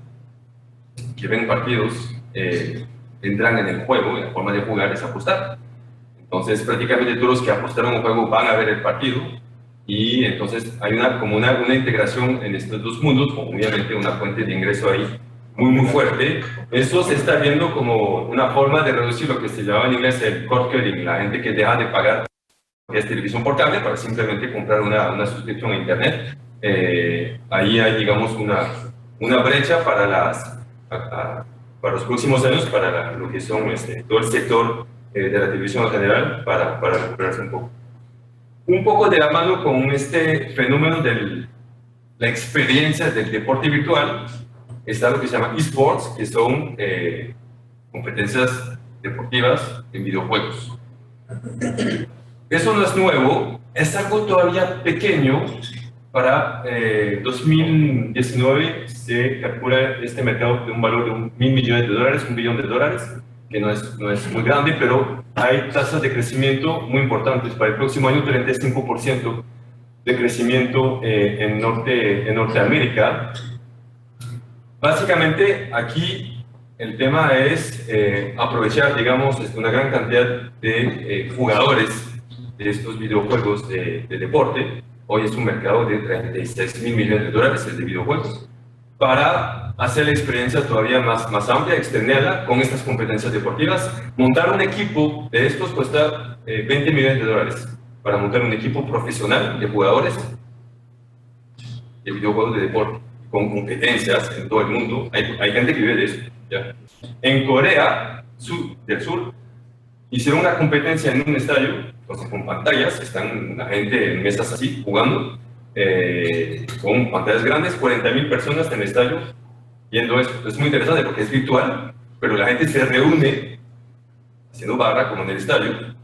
que ven partidos entran en el juego, en la forma de jugar es apostar. Entonces prácticamente todos los que apostaron un juego van a ver el partido, y entonces hay una integración en estos dos mundos, con obviamente una fuente de ingreso ahí muy fuerte. Eso se está viendo como una forma de reducir lo que se llama en inglés el cord cutting, la gente que deja de pagar es televisión por cable para simplemente comprar una suscripción a internet. Ahí hay, digamos, una brecha para para los próximos años, para lo que son todo el sector de la televisión en general, para recuperarse un poco. Un poco de la mano con este fenómeno de la experiencia del deporte virtual, está lo que se llama esports, que son competencias deportivas en videojuegos. Eso no es nuevo, es algo todavía pequeño. Para 2019 se calcula este mercado de un valor de $1.000 millones, $1 billón, que no es muy grande, pero hay tasas de crecimiento muy importantes. Para el próximo año, 35% de crecimiento en Norteamérica. Básicamente, aquí el tema es aprovechar, digamos, una gran cantidad de jugadores de estos videojuegos de deporte. Hoy es un mercado de $36.000 millones el de videojuegos, para hacer la experiencia todavía más amplia, extenderla con estas competencias deportivas. Montar un equipo de estos cuesta $20 millones, para montar un equipo profesional de jugadores de videojuegos de deporte, con competencias en todo el mundo. Hay gente que vive de eso, ¿ya? En Corea del Sur hicieron una competencia en un estadio, con pantallas, están la gente en mesas así, jugando, con pantallas grandes, 40.000 personas en el estadio viendo esto. Es muy interesante porque es virtual, pero la gente se reúne haciendo barra como en el estadio.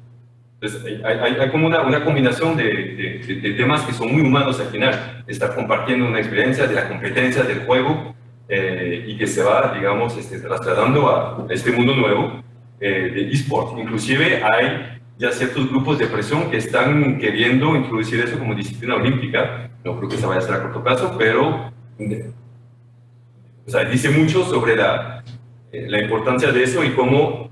Entonces hay como una combinación de temas que son muy humanos al final. Estar compartiendo una experiencia de la competencia, del juego, y que se va, digamos, trasladando a este mundo nuevo de eSport. Inclusive hay ya ciertos grupos de presión que están queriendo introducir eso como disciplina olímpica. No creo que se vaya a hacer a corto plazo, pero o sea, dice mucho sobre la importancia de eso y cómo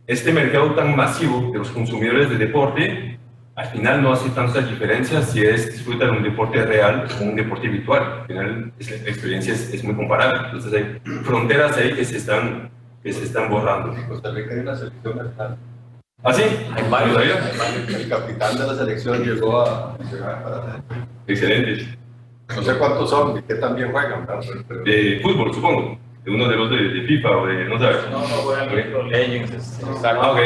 este mercado tan masivo de los consumidores de deporte al final no hace tanta diferencia si disfrutan de un deporte real o un deporte virtual. Al final la experiencia es muy comparable. Entonces hay fronteras ahí que se están borrando. En Costa Rica hay una selección nacional. ¿Ah, sí? Hay varios. El capitán de la selección llegó a para Excelentes. no sé cuántos son y qué tan bien juegan, ¿no? Pero De fútbol, supongo. De uno de los de FIFA o de, no sabes. No juegan League of Legends. Exacto. Ah, ok.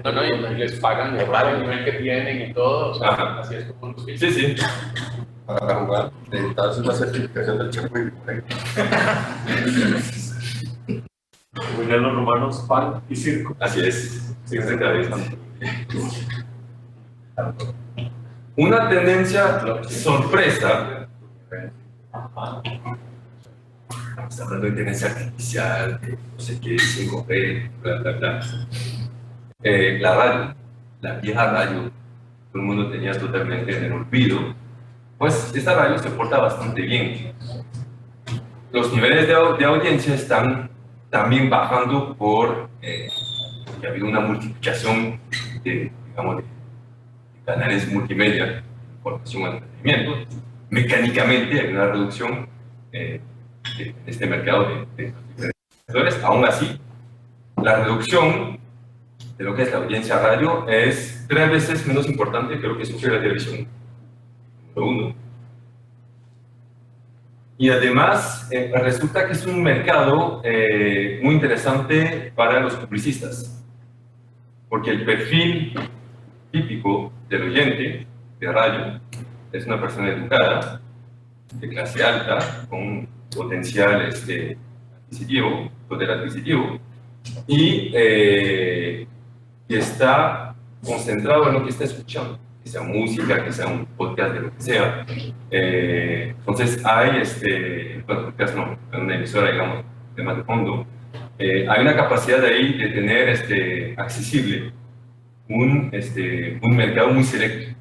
No, y les pagan el nivel que tienen y todo, o sea, así es como los Sí, sí. para jugar necesitas una certificación del Checkpoint. Venían los romanos pan y circo. Así es. Sí, una tendencia sorpresa. Estamos hablando de inteligencia artificial, de no sé qué, 5G, bla, bla, bla. La radio, la vieja radio, todo el mundo tenía totalmente en el olvido. Pues esta radio se porta bastante bien. Los niveles de audiencia están también bajando por que ha habido una multiplicación digamos, de canales multimedia, información y entretenimiento. Mecánicamente hay una reducción en este mercado de sectores. Aún así, la reducción de lo que es la audiencia radio es 3 veces menos importante que lo que sufre la televisión. Número uno. Y además, resulta que es un mercado muy interesante para los publicistas, porque el perfil típico del oyente de radio es una persona educada, de clase alta, con potencial adquisitivo, poder adquisitivo, y que está concentrado en lo que está escuchando, que sea música, que sea un podcast, de lo que sea. Entonces hay, bueno, podcast no, una emisora, digamos, temas de fondo, hay una capacidad de ahí de tener accesible un mercado muy selecto.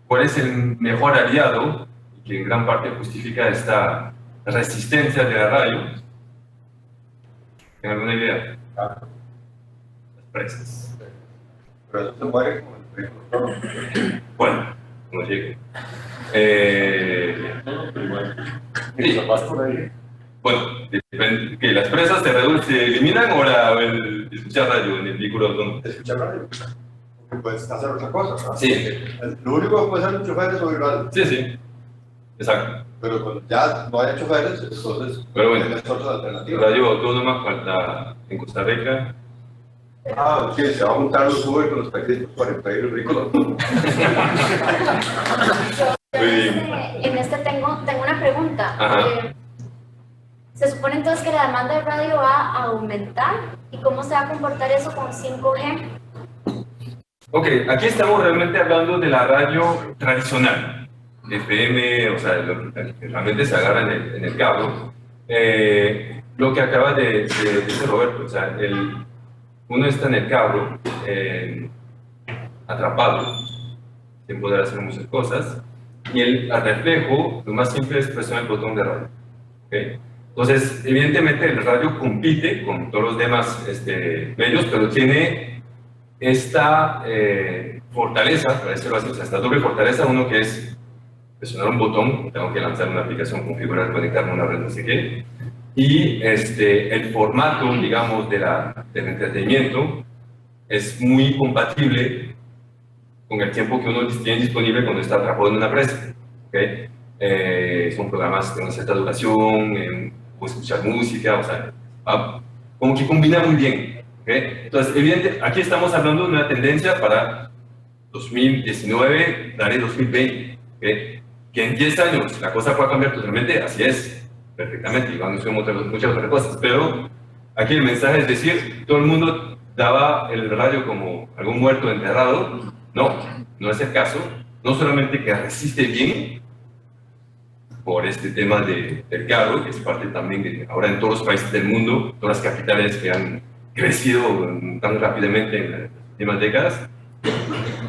¿Cuál es el mejor aliado? Y que en gran parte justifica esta resistencia de la radio. ¿Tienen alguna idea? Las presas. Pero eso se muere como el vehículo. Bueno, no llegue. Mientras vas por ahí, Bueno, depende, que las presas se eliminan o el escuchar radio en el vehículo autónomo. Escuchar radio. Porque puedes hacer otra cosa, ¿no? Sí, Lo único que puede hacer un chofer es oír radio. sí, sí, exacto. Pero cuando ya no haya choferes, entonces Pero bueno, tienes otras alternativas. radio autónoma falta en Costa Rica. Ah, sí, se va a juntar los Uber con los taxistas para impedir el vehículo autónomo. Muy bien. En este tengo una pregunta. Ajá. Se supone entonces que la demanda de radio va a aumentar. ¿Y cómo se va a comportar eso con 5G? Ok, aquí estamos realmente hablando de la radio tradicional, FM, o sea, lo que realmente se agarra en el cabo. Lo que acaba de decir Roberto, o sea, uno está en el cabo, atrapado, sin poder hacer muchas cosas, y el reflejo, lo más simple es presionar el botón de radio. ¿Okay? Entonces, evidentemente el radio compite con todos los demás medios, pero tiene esta fortaleza, para decirlo así, o sea, esta doble fortaleza, uno que es presionar un botón, tengo que lanzar una aplicación, configurar, conectarme a una red, no sé qué, y el formato, digamos, del entretenimiento es muy compatible con el tiempo que uno tiene disponible cuando está atrapado en una presa. ¿Okay? Son programas de una cierta duración, puedes escuchar música, o sea, como que combina muy bien. ¿Okay? Entonces, evidente, aquí estamos hablando de una tendencia para 2019, daré 2020. ¿Okay? Que en 10 años la cosa pueda cambiar totalmente, así es, perfectamente, y van a ser muchas otras cosas, pero aquí el mensaje es decir, todo el mundo daba el radio como algún muerto enterrado. No, no es el caso. No solamente que resiste bien por este tema del caro, que es parte también de ahora en todos los países del mundo, todas las capitales que han crecido tan rápidamente en las últimas décadas,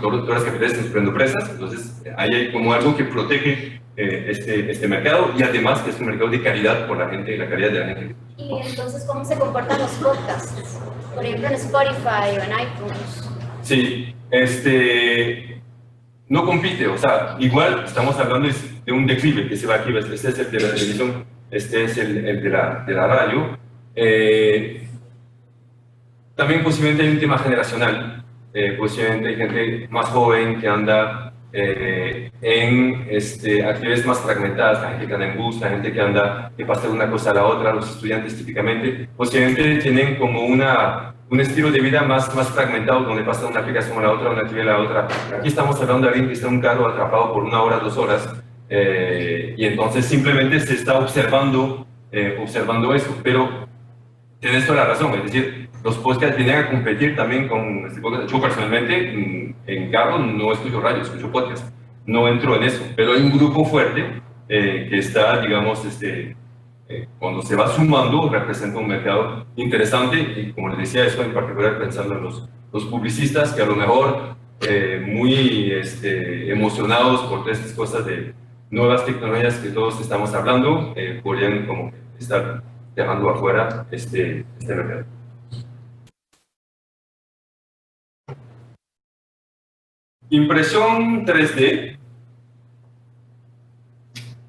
todas las capitales están sufriendo presas, entonces ahí hay como algo que protege este mercado y además que es un mercado de calidad por la gente, la calidad de la gente. ¿Y entonces cómo se comportan los podcasts? Por ejemplo, en Spotify o en iTunes. Sí, no compite, o sea, igual estamos hablando de un declive que se va aquí, este es el de la televisión, este es el de la radio. También posiblemente hay un tema generacional, posiblemente hay gente más joven que anda en actividades más fragmentadas, la gente que anda en bus, la gente que pasa de una cosa a la otra, los estudiantes típicamente, posiblemente tienen como un estilo de vida más fragmentado, donde pasa de una aplicación a la otra, una actividad a la otra. Aquí estamos hablando de alguien que está en un carro atrapado por 1 hora, 2 horas, y entonces simplemente se está observando eso, pero tienes toda la razón, es decir, los podcasts vienen a competir también con este podcast. Yo personalmente en carro no escucho radio, escucho podcast, no entro en eso, pero hay un grupo fuerte que está, digamos, cuando se va sumando, representa un mercado interesante y como les decía, eso en particular pensando en los publicistas que a lo mejor muy emocionados por todas estas cosas de nuevas tecnologías que todos estamos hablando, podrían como estar dejando afuera este mercado. Impresión 3D.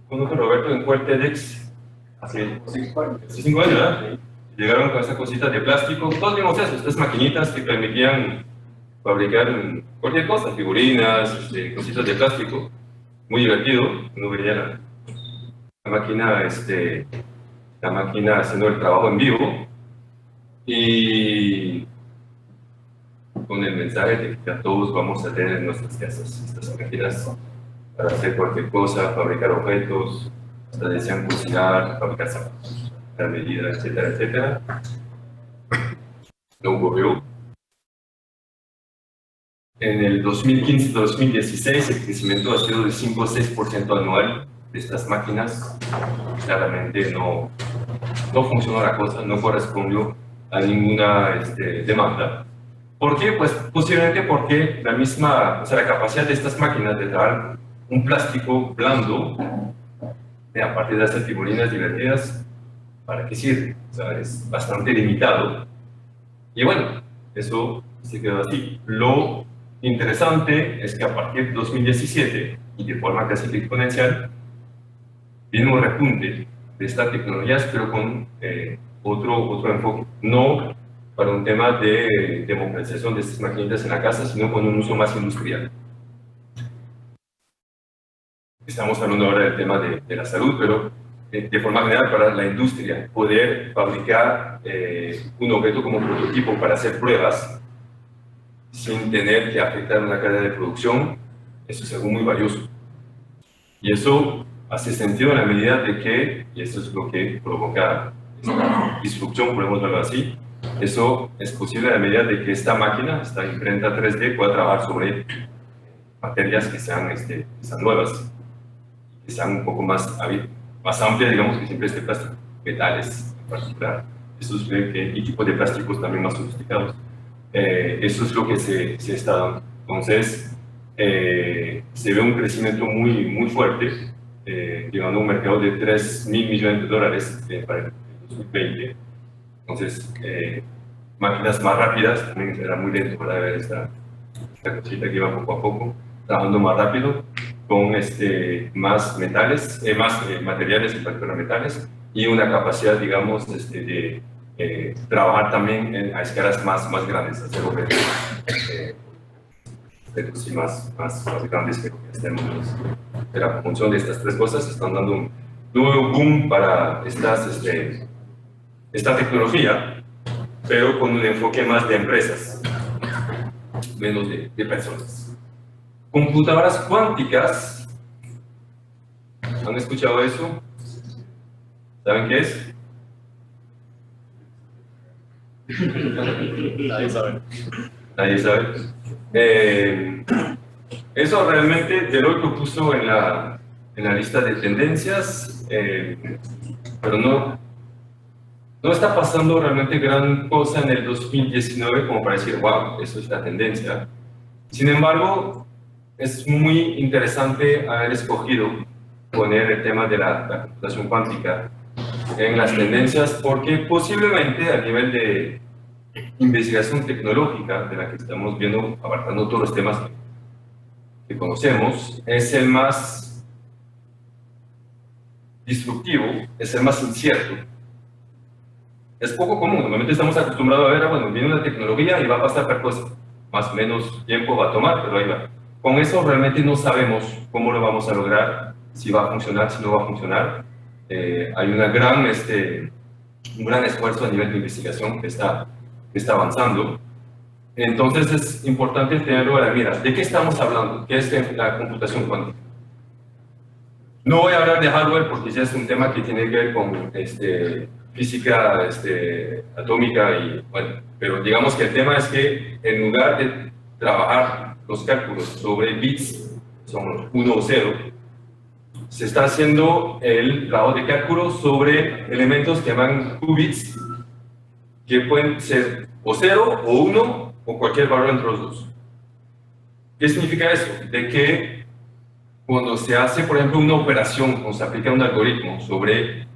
Conozco a Roberto en TEDx hace 5 años, ¿verdad? Llegaron con esas cositas de plástico. Todos vimos eso, estas maquinitas que permitían fabricar cualquier cosa, figurinas, cositas de plástico. Muy divertido. Uno veía la máquina haciendo el trabajo en vivo. Y con el mensaje de que a todos vamos a tener en nuestras casas estas máquinas para hacer cualquier cosa, fabricar objetos, hasta desean cocinar, fabricar zapatos, la medida, etcétera, etcétera. No ocurrió. En el 2015-2016 el crecimiento ha sido de 5 o 6% anual de estas máquinas. Claramente no funcionó la cosa, no correspondió a ninguna demanda. ¿Por qué? Pues posiblemente porque la capacidad de estas máquinas de dar un plástico blando, a partir de hacer figurinas divertidas, ¿para qué sirve? O sea, es bastante limitado. Y bueno, eso se quedó así. Lo interesante es que a partir de 2017, y de forma casi exponencial, viene un repunte de estas tecnologías, pero con otro enfoque. No para un tema de democratización de estas maquinitas en la casa, sino con un uso más industrial. Estamos hablando ahora del tema de la salud, pero de forma general para la industria, poder fabricar un objeto como prototipo para hacer pruebas sin tener que afectar una cadena de producción, eso es algo muy valioso. Y eso hace sentido en la medida de que, y eso es lo que provoca esta disrupción, podemos verlo así, eso es posible en la medida de que esta máquina, esta imprenta 3D, pueda trabajar sobre materias que sean nuevas, que sean un poco más amplias, digamos, que siempre plástico, metales en particular. Eso es y tipos de plásticos también más sofisticados. Eso es lo que se está dando. Entonces, se ve un crecimiento muy fuerte, llegando a un mercado de $3.000 millones para el 2020. Entonces, máquinas más rápidas, también será muy lento para ver esta cosita que va poco a poco, trabajando más rápido, con más metales, más materiales, en particular metales, y una capacidad, digamos, de trabajar también a escalas más grandes, hacer objetos más grandes que tenemos. De la función de estas tres cosas están dando un nuevo boom para esta tecnología, pero con un enfoque más de empresas, menos de personas. Computadoras cuánticas, ¿han escuchado eso? ¿Saben qué es? Nadie sabe. Nadie sabe. Eso realmente Deloitte lo puso en la lista de tendencias, pero no está pasando realmente gran cosa en el 2019 como para decir, wow, eso es la tendencia. Sin embargo, es muy interesante haber escogido poner el tema de la computación cuántica en las tendencias, porque posiblemente a nivel de investigación tecnológica, de la que estamos viendo, abarcando todos los temas que conocemos, es el más disruptivo, es el más incierto. Es poco común, normalmente estamos acostumbrados a ver, bueno, viene una tecnología y va a pasar per cosa, más o menos tiempo va a tomar, pero ahí va. Con eso realmente no sabemos cómo lo vamos a lograr, si va a funcionar, si no va a funcionar. Hay un gran esfuerzo a nivel de investigación que está avanzando. Entonces es importante tenerlo a la mira. ¿De qué estamos hablando? ¿Qué es la computación cuántica? No voy a hablar de hardware porque ya es un tema que tiene que ver con física atómica, bueno, pero digamos que el tema es que en lugar de trabajar los cálculos sobre bits, son 1 o 0, se está haciendo el trabajo de cálculo sobre elementos que llaman qubits, que pueden ser o 0 o 1 o cualquier valor entre los dos. ¿Qué significa eso? De que cuando se hace, por ejemplo, una operación o se aplica un algoritmo sobre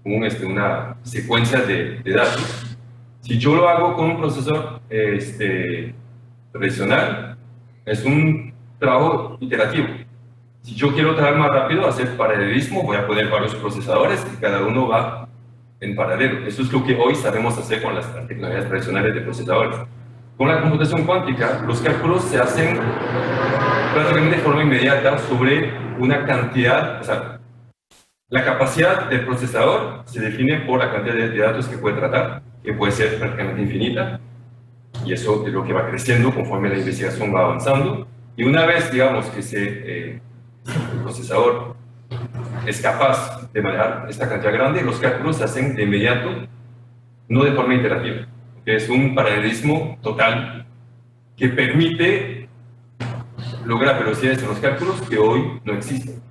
una secuencia de datos, si yo lo hago con un procesador tradicional, es un trabajo iterativo. Si yo quiero trabajar más rápido, hacer paralelismo, voy a poner varios procesadores y cada uno va en paralelo. Eso es lo que hoy sabemos hacer con las tecnologías tradicionales de procesadores. Con la computación cuántica, los cálculos se hacen prácticamente de forma inmediata sobre una cantidad, o sea, la capacidad del procesador se define por la cantidad de datos que puede tratar, que puede ser prácticamente infinita, y eso es lo que va creciendo conforme la investigación va avanzando. Y una vez, digamos, que el procesador es capaz de manejar esta cantidad grande, los cálculos se hacen de inmediato, no de forma iterativa, que es un paralelismo total que permite lograr velocidades en los cálculos que hoy no existen.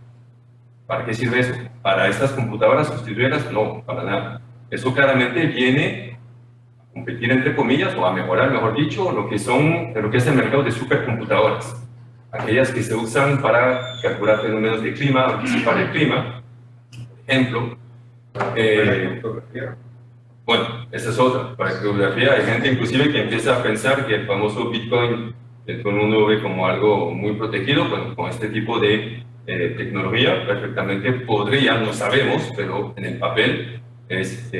¿Para qué sirve eso? ¿Para estas computadoras sustituirlas? No, para nada. Eso claramente viene a competir, entre comillas, o a mejorar, mejor dicho, lo que es el mercado de supercomputadoras. Aquellas que se usan para calcular fenómenos de clima, anticipar el clima. Por ejemplo, bueno, esa es otra. Para criptografía hay gente inclusive que empieza a pensar que el famoso Bitcoin, que todo el mundo ve como algo muy protegido, con este tipo de tecnología, perfectamente podría, no sabemos, pero en el papel es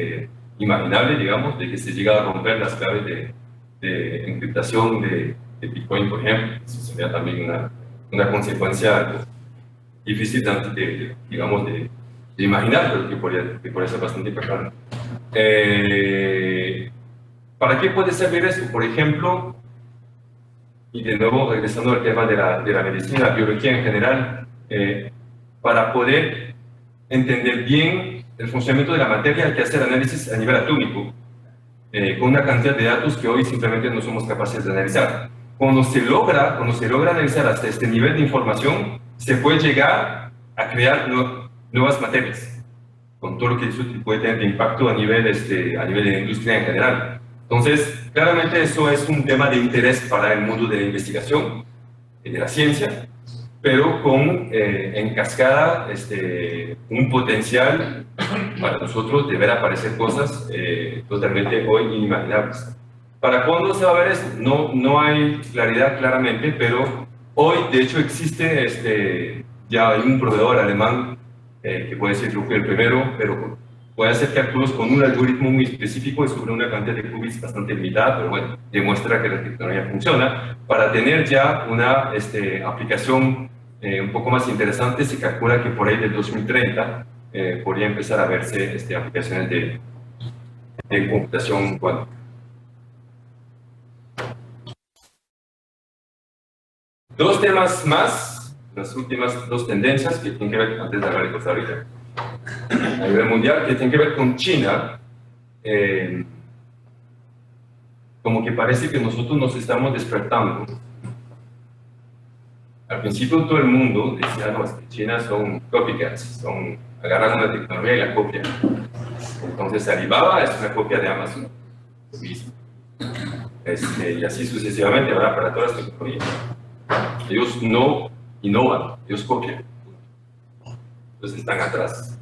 imaginable, digamos, de que se llega a romper las claves de encriptación de Bitcoin, por ejemplo. Eso sería también una consecuencia difícil digamos, de imaginar, pero que podría ser bastante importante. ¿Para qué puede servir esto? Por ejemplo, y de nuevo regresando al tema de la medicina, la biología en general, para poder entender bien el funcionamiento de la materia hay que hacer análisis a nivel atómico, con una cantidad de datos que hoy simplemente no somos capaces de analizar. Cuando se logra analizar hasta este nivel de información, se puede llegar a crear nuevas materias, con todo lo que eso puede tener de impacto a nivel de la industria en general. Entonces, claramente eso es un tema de interés para el mundo de la investigación y de la ciencia, pero con en cascada un potencial para nosotros de ver aparecer cosas totalmente hoy inimaginables. ¿Para cuándo se va a ver eso? No hay claridad claramente, pero hoy de hecho existe ya hay un proveedor alemán que puede ser el primero, pero puede hacer cálculos con un algoritmo muy específico y sobre una cantidad de qubits bastante limitada, pero bueno, demuestra que la tecnología funciona. Para tener ya una aplicación un poco más interesante, se calcula que por ahí del 2030 podría empezar a verse aplicaciones de computación cuántica. Dos temas más, las últimas dos tendencias que tienen que ver, antes de hablar de Costa Rica, a nivel mundial, que tienen que ver con China. Como que parece que nosotros nos estamos despertando. Al principio todo el mundo decía, no, es que China son copycats, agarran una tecnología y la copian. Entonces Alibaba es una copia de Amazon, lo mismo. Y así sucesivamente, ¿verdad? Para todas las tecnologías. Ellos no innovan, ellos copian. Entonces están atrás.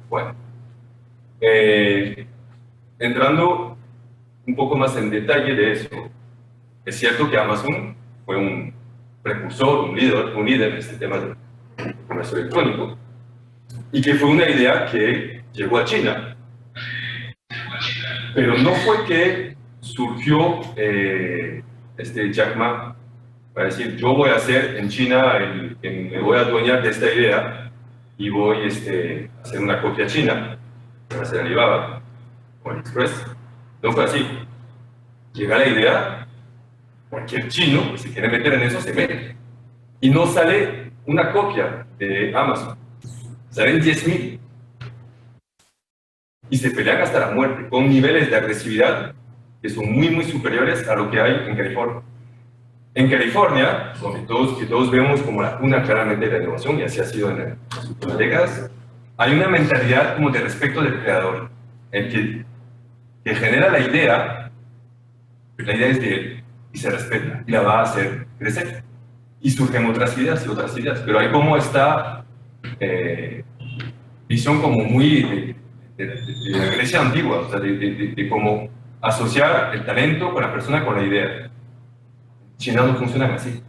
Bueno, entrando un poco más en detalle de eso, es cierto que Amazon fue un precursor, un líder en este tema de comercio electrónico, y que fue una idea que llegó a China. Pero no fue que surgió Jack Ma para decir, yo voy a hacer en China, me voy a adueñar de esta idea y voy a hacer una copia china, para hacer Alibaba o AliExpress. No fue así. Llega la idea, cualquier chino que se quiere meter en eso se mete. Y no sale una copia de Amazon, salen 10.000. Y se pelean hasta la muerte, con niveles de agresividad que son muy, muy superiores a lo que hay en California. En California, que todos vemos como la cuna claramente de la innovación, y así ha sido en las últimas décadas, hay una mentalidad como de respeto del creador, el que genera la idea es de él, y se respeta, y la va a hacer crecer. Y surgen otras ideas, pero hay como esta visión como muy de la Grecia antigua, o sea, de cómo asociar el talento con la persona, con la idea. China no funcionan así.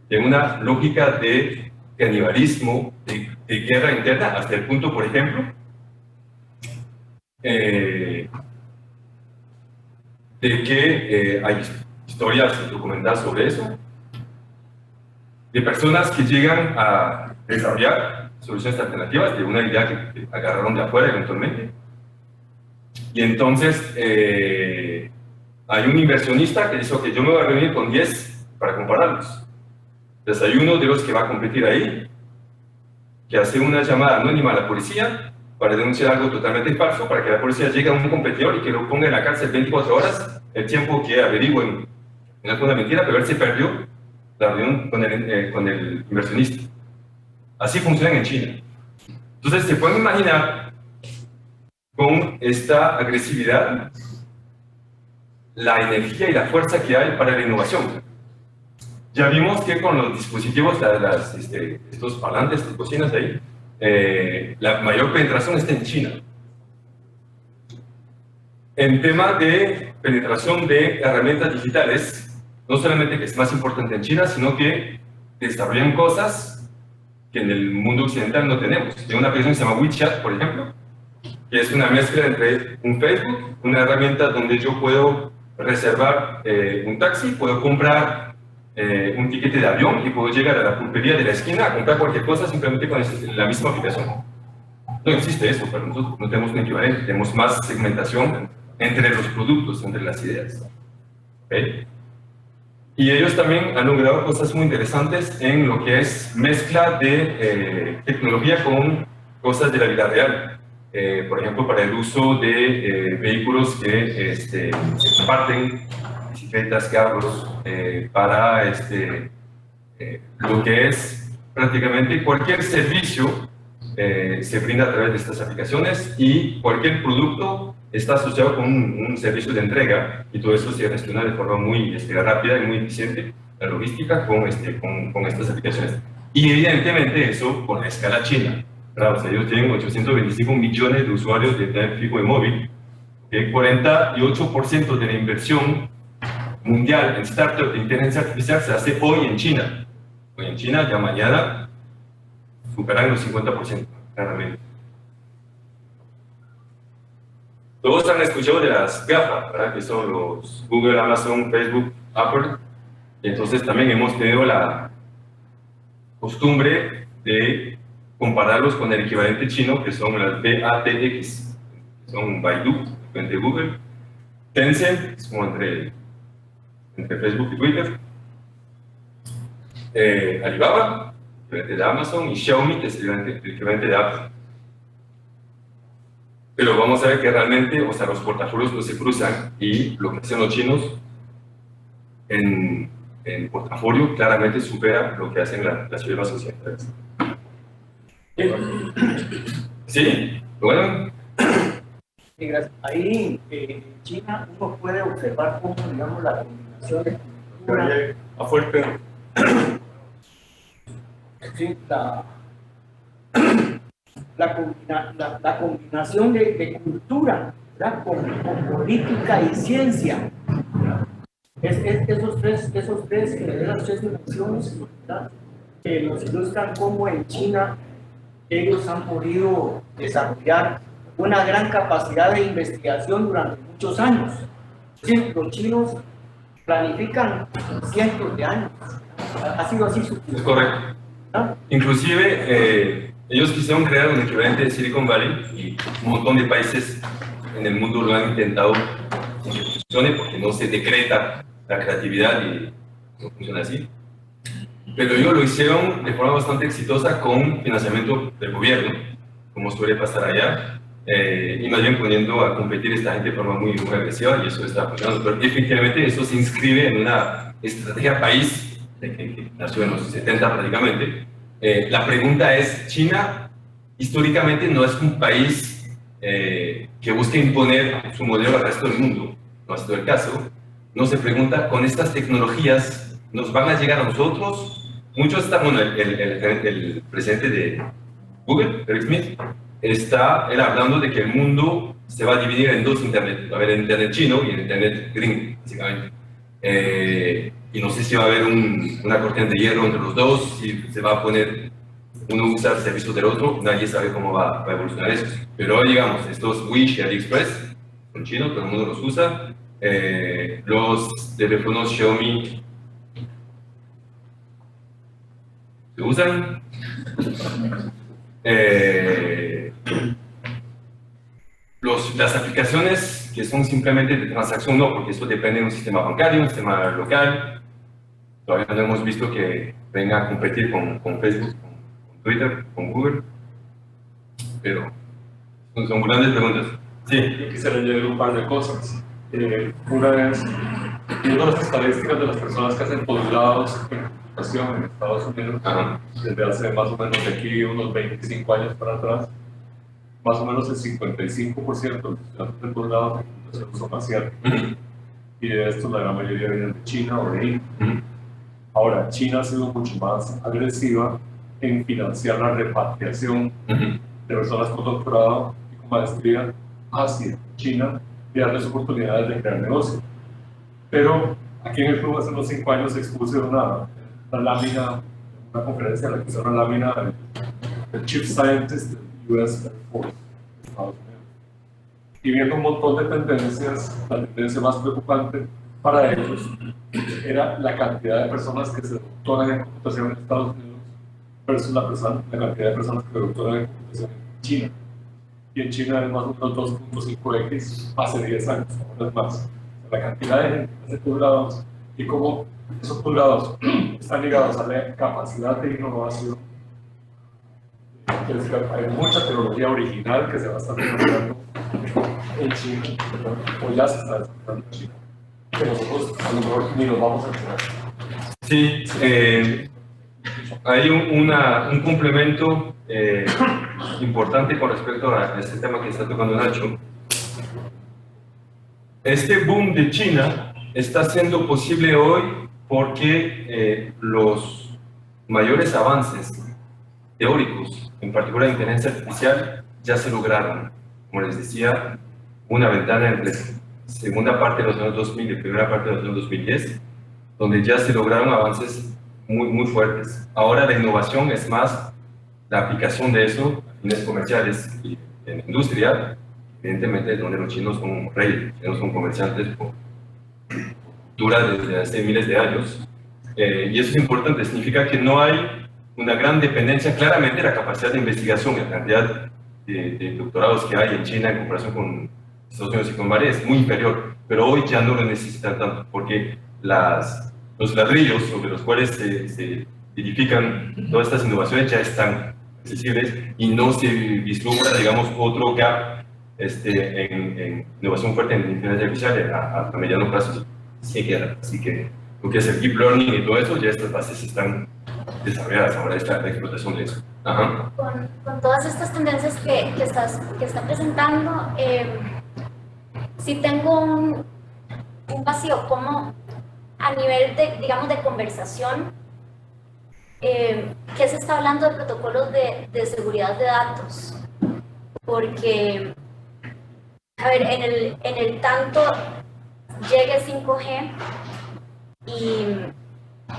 Tiene una lógica de canibalismo, de guerra interna, hasta el punto, por ejemplo, de que hay historias documentadas sobre eso, de personas que llegan a desarrollar soluciones alternativas de una idea que agarraron de afuera eventualmente. Y entonces hay un inversionista que dice que yo me voy a reunir con 10 para compararlos. Entonces hay uno de los que va a competir ahí, que hace una llamada anónima a la policía para denunciar algo totalmente falso, para que la policía llegue a un competidor y que lo ponga en la cárcel 24 horas, el tiempo que averigüen. No es una mentira, pero él se perdió la reunión con el inversionista. Así funcionan en China. Entonces se pueden imaginar con esta agresividad la energía y la fuerza que hay para la innovación. Ya vimos que con los dispositivos, estos parlantes de cocinas ahí, la mayor penetración está en China. En tema de penetración de herramientas digitales, no solamente que es más importante en China, sino que desarrollan cosas que en el mundo occidental no tenemos. Tengo una aplicación que se llama WeChat, por ejemplo, que es una mezcla entre un Facebook, una herramienta donde yo puedo reservar un taxi, puedo comprar un tiquete de avión y puedo llegar a la pulpería de la esquina a comprar cualquier cosa simplemente con la misma aplicación. No existe eso, pero nosotros no tenemos un equivalente, tenemos más segmentación entre los productos, entre las ideas. ¿Okay? Y ellos también han logrado cosas muy interesantes en lo que es mezcla de tecnología con cosas de la vida real. Por ejemplo, para el uso de vehículos que se comparten, bicicletas, carros, para lo que es prácticamente cualquier servicio se brinda a través de estas aplicaciones y cualquier producto está asociado con un servicio de entrega y todo eso se gestiona de forma muy rápida y muy eficiente, la logística con estas aplicaciones. Y evidentemente eso con la escala china. Claro, o sea, ellos tienen 825 millones de usuarios de internet fijo y móvil, el 48% de la inversión mundial en startups de inteligencia artificial se hace hoy en China. Hoy en China, ya mañana superan los 50%, claramente. Todos han escuchado de las GAFA, ¿verdad? Que son los Google, Amazon, Facebook, Apple. Y entonces también hemos tenido la costumbre de compararlos con el equivalente chino, que son las BATX, que son Baidu, de Google, Tencent, es como entre Facebook y Twitter, Alibaba, el equivalente de Amazon, y Xiaomi, que es el equivalente de Apple. Pero vamos a ver que realmente, o sea, los portafolios no se cruzan y lo que hacen los chinos en portafolio claramente supera lo que hacen las ciudades occidentales. ¿Sí? ¿Bueno? Sí, gracias. Ahí en China uno puede observar cómo, digamos, la combinación de cultura, A fuerte. sí, la combinación de cultura, ¿verdad? Con política y ciencia. Esas tres dimensiones, ¿verdad? Que nos ilustran cómo en China ellos han podido desarrollar una gran capacidad de investigación durante muchos años. Sí, los chinos planifican cientos de años. Ha sido así su Es correcto. ¿no? Inclusive, ellos quisieron crear un equivalente de Silicon Valley y un montón de países en el mundo lo han intentado sin que funcione porque no se decreta la creatividad y no funciona así. Pero ellos lo hicieron de forma bastante exitosa con financiamiento del gobierno, como suele pasar allá, y más bien poniendo a competir esta gente de forma muy agresiva y eso está funcionando. Pero efectivamente eso se inscribe en una estrategia país que nació en los 70 prácticamente. La pregunta es, China históricamente no es un país que busque imponer su modelo al resto del mundo, no ha sido el caso. No se pregunta, con estas tecnologías, ¿nos van a llegar a nosotros? Muchos están, bueno, el presidente de Google, Eric Schmidt, está hablando de que el mundo se va a dividir en dos internet. Va a haber el internet chino y el internet gringo, básicamente. Y no sé si va a haber una cortina de hierro entre los dos, si se va a poner uno usar servicios del otro, nadie sabe cómo va a evolucionar eso. Pero digamos, estos Wish y AliExpress son chinos, todo el mundo los usa. Los teléfonos Xiaomi se usan. Las aplicaciones que son simplemente de transacción no, porque eso depende de un sistema bancario, un sistema local. Todavía no hemos visto que venga a competir con Facebook, con Twitter, con Google. Pero son grandes preguntas. Sí. Yo quisiera añadir un par de cosas. Una es, viendo las estadísticas de las personas que hacen posgrados en computación en Estados Unidos, desde hace más o menos de aquí unos 25 años para atrás, más o menos el 55% de los estudiantes de posgrado en computación son asiáticos. Y de estos la gran mayoría vienen de China o de India. Ahora, China ha sido mucho más agresiva en financiar la repatriación de personas con doctorado y con maestría hacia China y darles oportunidades de crear negocio. Pero aquí en el club hace unos 5 años expuse una lámina, una conferencia en la que hice una lámina el Chief Scientist del US Air Force de Estados Unidos. Y viendo un montón de tendencias, la tendencia más preocupante para ellos era la cantidad de personas que se doctoran en computación en Estados Unidos versus la cantidad de personas que se doctoran en computación en China. Y en China es más o menos 2.5x hace 10 años, ahora es más. La cantidad de gente que hace posgrados y cómo esos posgrados están ligados a la capacidad de innovación. Hay mucha tecnología original que se va a estar desarrollando en China, o ya se está desarrollando en China, que nosotros a lo mejor ni nos vamos a enterar. Sí, hay un complemento importante con respecto a este tema que está tocando Nacho. Este boom de China está siendo posible hoy porque los mayores avances teóricos, en particular inteligencia artificial, ya se lograron. Como les decía, una ventana entre segunda parte de los años 2000 y primera parte de los años 2010, donde ya se lograron avances muy fuertes. Ahora la innovación es más la aplicación de eso a fines comerciales y en la industria, evidentemente donde los chinos son reyes, los chinos son comerciantes por cultura desde hace miles de años. Y eso es importante, significa que no hay una gran dependencia. Claramente la capacidad de investigación, la cantidad de doctorados que hay en China en comparación con Estados Unidos y con Corea es muy inferior, pero hoy ya no lo necesitan tanto, porque los ladrillos sobre los cuales se edifican todas estas innovaciones ya están accesibles y no se vislumbra, digamos, otro gap en innovación fuerte en inteligencia artificial a mediano plazo. Así que lo que es el deep learning y todo eso, ya estas bases están desarrolladas, ahora está la explotación de eso. Ajá. Con todas estas tendencias que está presentando, si tengo un vacío, como a nivel de, digamos, de conversación, ¿qué se está hablando de protocolos de seguridad de datos? Porque, a ver, en el tanto llegue 5G y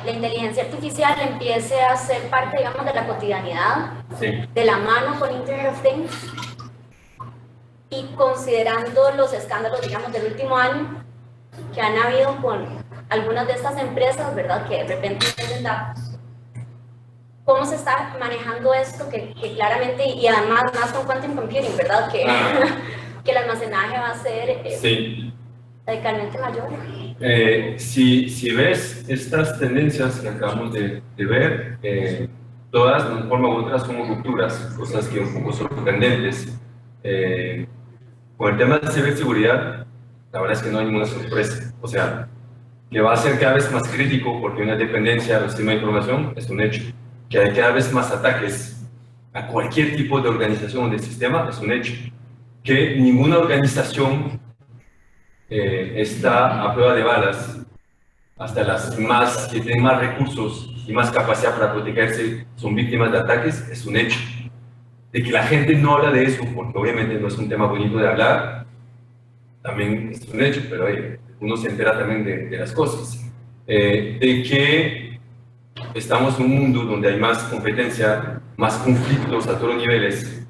la inteligencia artificial empiece a ser parte, digamos, de la cotidianidad, Sí. de la mano con Internet of Things, y considerando los escándalos, digamos, del último año que han habido con algunas de estas empresas, ¿verdad?, que de repente tienen datos. ¿Cómo se está manejando esto? Que claramente, y además más con quantum computing, ¿verdad?, que, que el almacenaje va a ser Sí. radicalmente mayor. Si ves estas tendencias que acabamos de ver, todas de una forma u otra son rupturas, cosas que un poco sorprendentes. Con el tema de ciberseguridad, la verdad es que no hay ninguna sorpresa. O sea, que va a ser cada vez más crítico porque hay una dependencia del sistema de información es un hecho. Que hay cada vez más ataques a cualquier tipo de organización o de sistema es un hecho. Que ninguna organización está a prueba de balas, hasta las más que tienen más recursos y más capacidad para protegerse son víctimas de ataques, es un hecho. De que la gente no habla de eso, porque obviamente no es un tema bonito de hablar, también es un hecho, pero uno se entera también de las cosas. De que estamos en un mundo donde hay más competencia, más conflictos a todos los niveles,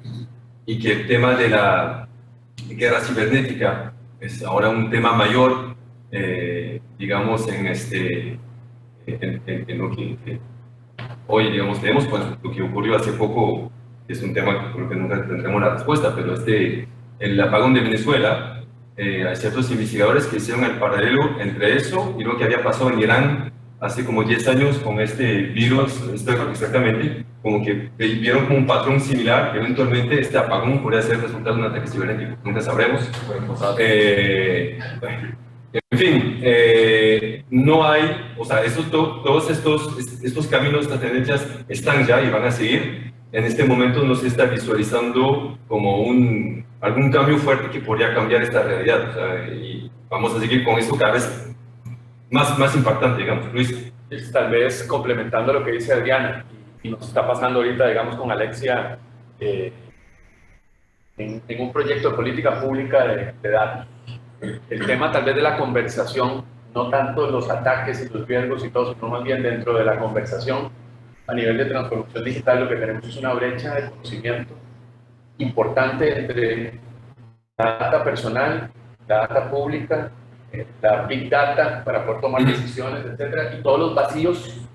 y que el tema de la guerra cibernética es ahora un tema mayor, digamos, en lo que hoy, digamos, tenemos, bueno, lo que ocurrió hace poco es un tema que creo que nunca tendremos la respuesta, pero el apagón de Venezuela, hay ciertos investigadores que hicieron el paralelo entre eso y lo que había pasado en Irán hace como 10 años con este virus, exactamente, como que vieron como un patrón similar, que eventualmente este apagón podría ser resultado de un ataque cibernético, nunca sabremos. En fin, no hay, o sea, todos estos caminos, estas tendencias están ya y van a seguir. En este momento no se está visualizando como algún cambio fuerte que podría cambiar esta realidad, o sea, y vamos a seguir con esto cada vez más impactante, digamos. Luis. Tal vez complementando lo que dice Adriana, y nos está pasando ahorita, digamos, con Alexia, en un proyecto de política pública de datos. El tema tal vez de la conversación, no tanto los ataques y los riesgos y todo, sino más bien dentro de la conversación, a nivel de transformación digital lo que tenemos es una brecha de conocimiento importante entre la data personal, la data pública, la big data para poder tomar decisiones, etcétera, y todos los vacíos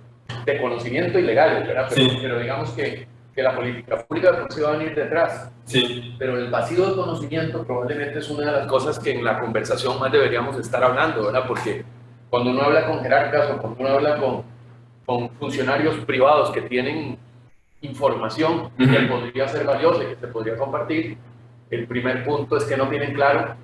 de conocimiento ilegales, ¿verdad? Pero digamos que la política pública de por sí va a venir detrás. Sí. Pero el vacío de conocimiento probablemente es una de las cosas que en la conversación más deberíamos estar hablando, ¿verdad? Porque cuando uno habla con jerarcas o cuando uno habla con funcionarios privados que tienen información que podría ser valiosa y que se podría compartir, el primer punto es que no tienen claro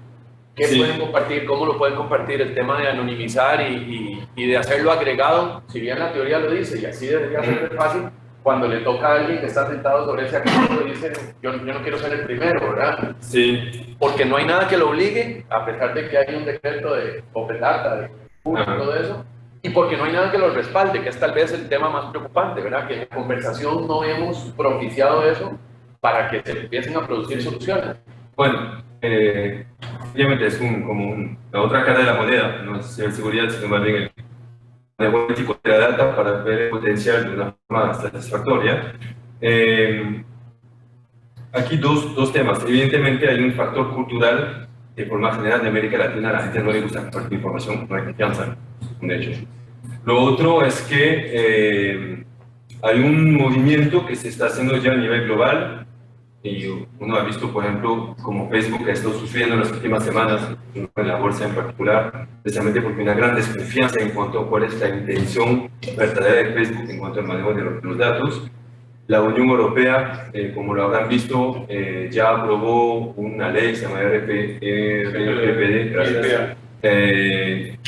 qué pueden compartir, cómo lo pueden compartir, el tema de anonimizar y de hacerlo agregado, si bien la teoría lo dice, y así debería ser fácil, cuando le toca a alguien que está sentado sobre ese acceso y dice, yo no quiero ser el primero, ¿verdad? Sí. Porque no hay nada que lo obligue, a pesar de que hay un decreto de Open Data, de todo eso, y porque no hay nada que lo respalde, que es tal vez el tema más preocupante, ¿verdad? Que en la conversación no hemos propiciado eso para que se empiecen a producir soluciones. Bueno, obviamente es la otra cara de la moneda, no es ciberseguridad, sino más bien el analítico de la data para ver el potencial de una forma satisfactoria. Aquí dos temas. Evidentemente hay un factor cultural que por más general en América Latina a la gente no le gusta compartir información, no hay confianza, es un hecho. Lo otro es que hay un movimiento que se está haciendo ya a nivel global y uno ha visto, por ejemplo, como Facebook ha estado sufriendo en las últimas semanas, en la bolsa en particular, precisamente porque hay una gran desconfianza en cuanto a cuál es la intención verdadera de Facebook en cuanto al manejo de los datos. La Unión Europea, como lo habrán visto, ya aprobó una ley, se llama RGPD, gracias, que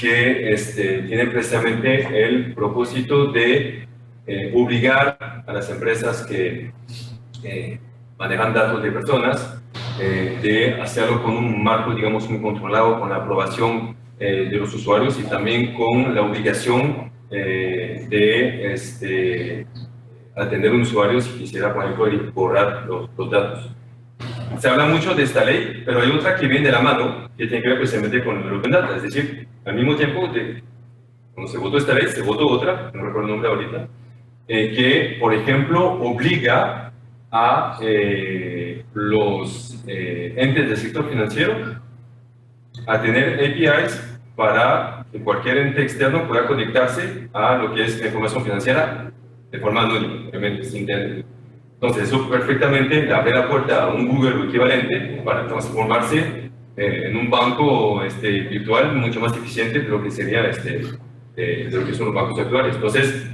tiene precisamente el propósito de obligar a las empresas que manejan datos de personas, de hacerlo con un marco, digamos, muy controlado, con la aprobación de los usuarios y también con la obligación de atender a un usuario si quisiera, por ejemplo, borrar los datos. Se habla mucho de esta ley, pero hay otra que viene de la mano, que tiene que ver precisamente con el Open Data, es decir, al mismo tiempo, cuando se votó esta ley, se votó otra, no recuerdo el nombre ahorita, que, por ejemplo, obliga a los entes del sector financiero a tener APIs para que cualquier ente externo pueda conectarse a lo que es la información financiera de forma anónima, obviamente, sin tener. Entonces, eso perfectamente le abre la puerta a un Google o equivalente para transformarse en un banco virtual mucho más eficiente de lo que sería de lo que son los bancos actuales. Entonces,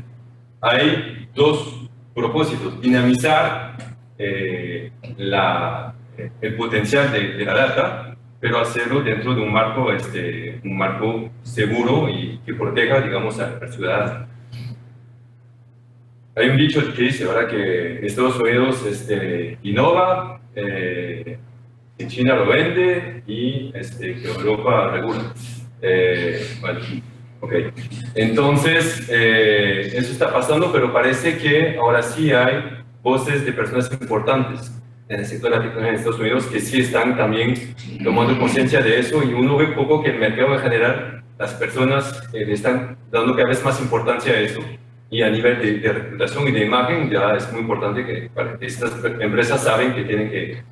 hay dos propósitos: dinamizar el potencial de la data, pero hacerlo dentro de un marco seguro y que proteja, digamos, al ciudadano. Hay un dicho que dice, ¿verdad?, que Estados Unidos innova, que China lo vende y que Europa regula. Bueno, ok. Entonces, eso está pasando, pero parece que ahora sí hay voces de personas importantes en el sector de la tecnología en Estados Unidos que sí están también tomando conciencia de eso, y uno ve un poco que el mercado en general, las personas le están dando cada vez más importancia a eso. Y a nivel de reputación y de imagen, ya es muy importante que estas empresas saben que tienen que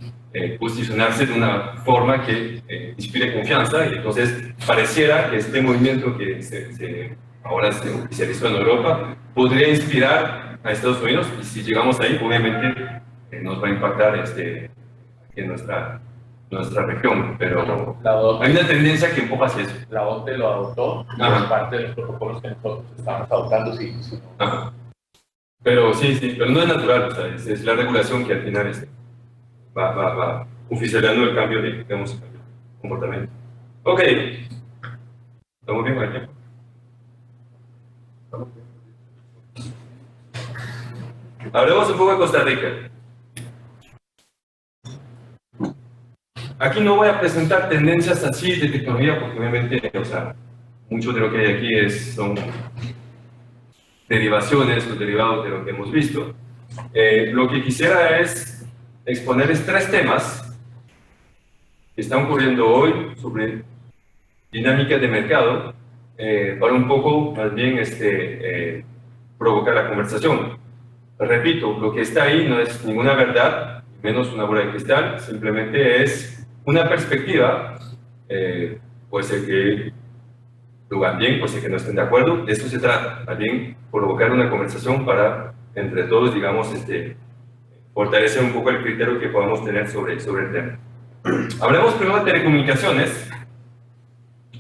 posicionarse de una forma que inspire confianza, y entonces pareciera que este movimiento que ahora se oficializó en Europa podría inspirar a Estados Unidos, y si llegamos ahí, obviamente nos va a impactar aquí en nuestra región, pero hay una tendencia que empuja hacia eso. La ONCE lo adoptó, y es parte de los protocolos que nosotros estamos adoptando, sí. Pero sí, pero no es natural, o sea, es la regulación que al final va oficializando el cambio de, digamos, comportamiento. Ok, ¿estamos bien con el tiempo? Hablemos un poco de Costa Rica. Aquí no voy a presentar tendencias así de tecnología, porque obviamente, o sea, mucho de lo que hay aquí son derivaciones o derivados de lo que hemos visto. Lo que quisiera es exponerles 3 temas que están ocurriendo hoy sobre dinámicas de mercado, para un poco, más bien, provocar la conversación. Repito, lo que está ahí no es ninguna verdad, menos una bola de cristal, simplemente es una perspectiva, pues el que lo van bien, pues el que no estén de acuerdo, de eso se trata, también provocar una conversación para, entre todos, digamos, fortalecer un poco el criterio que podamos tener sobre el tema. Hablemos primero de telecomunicaciones.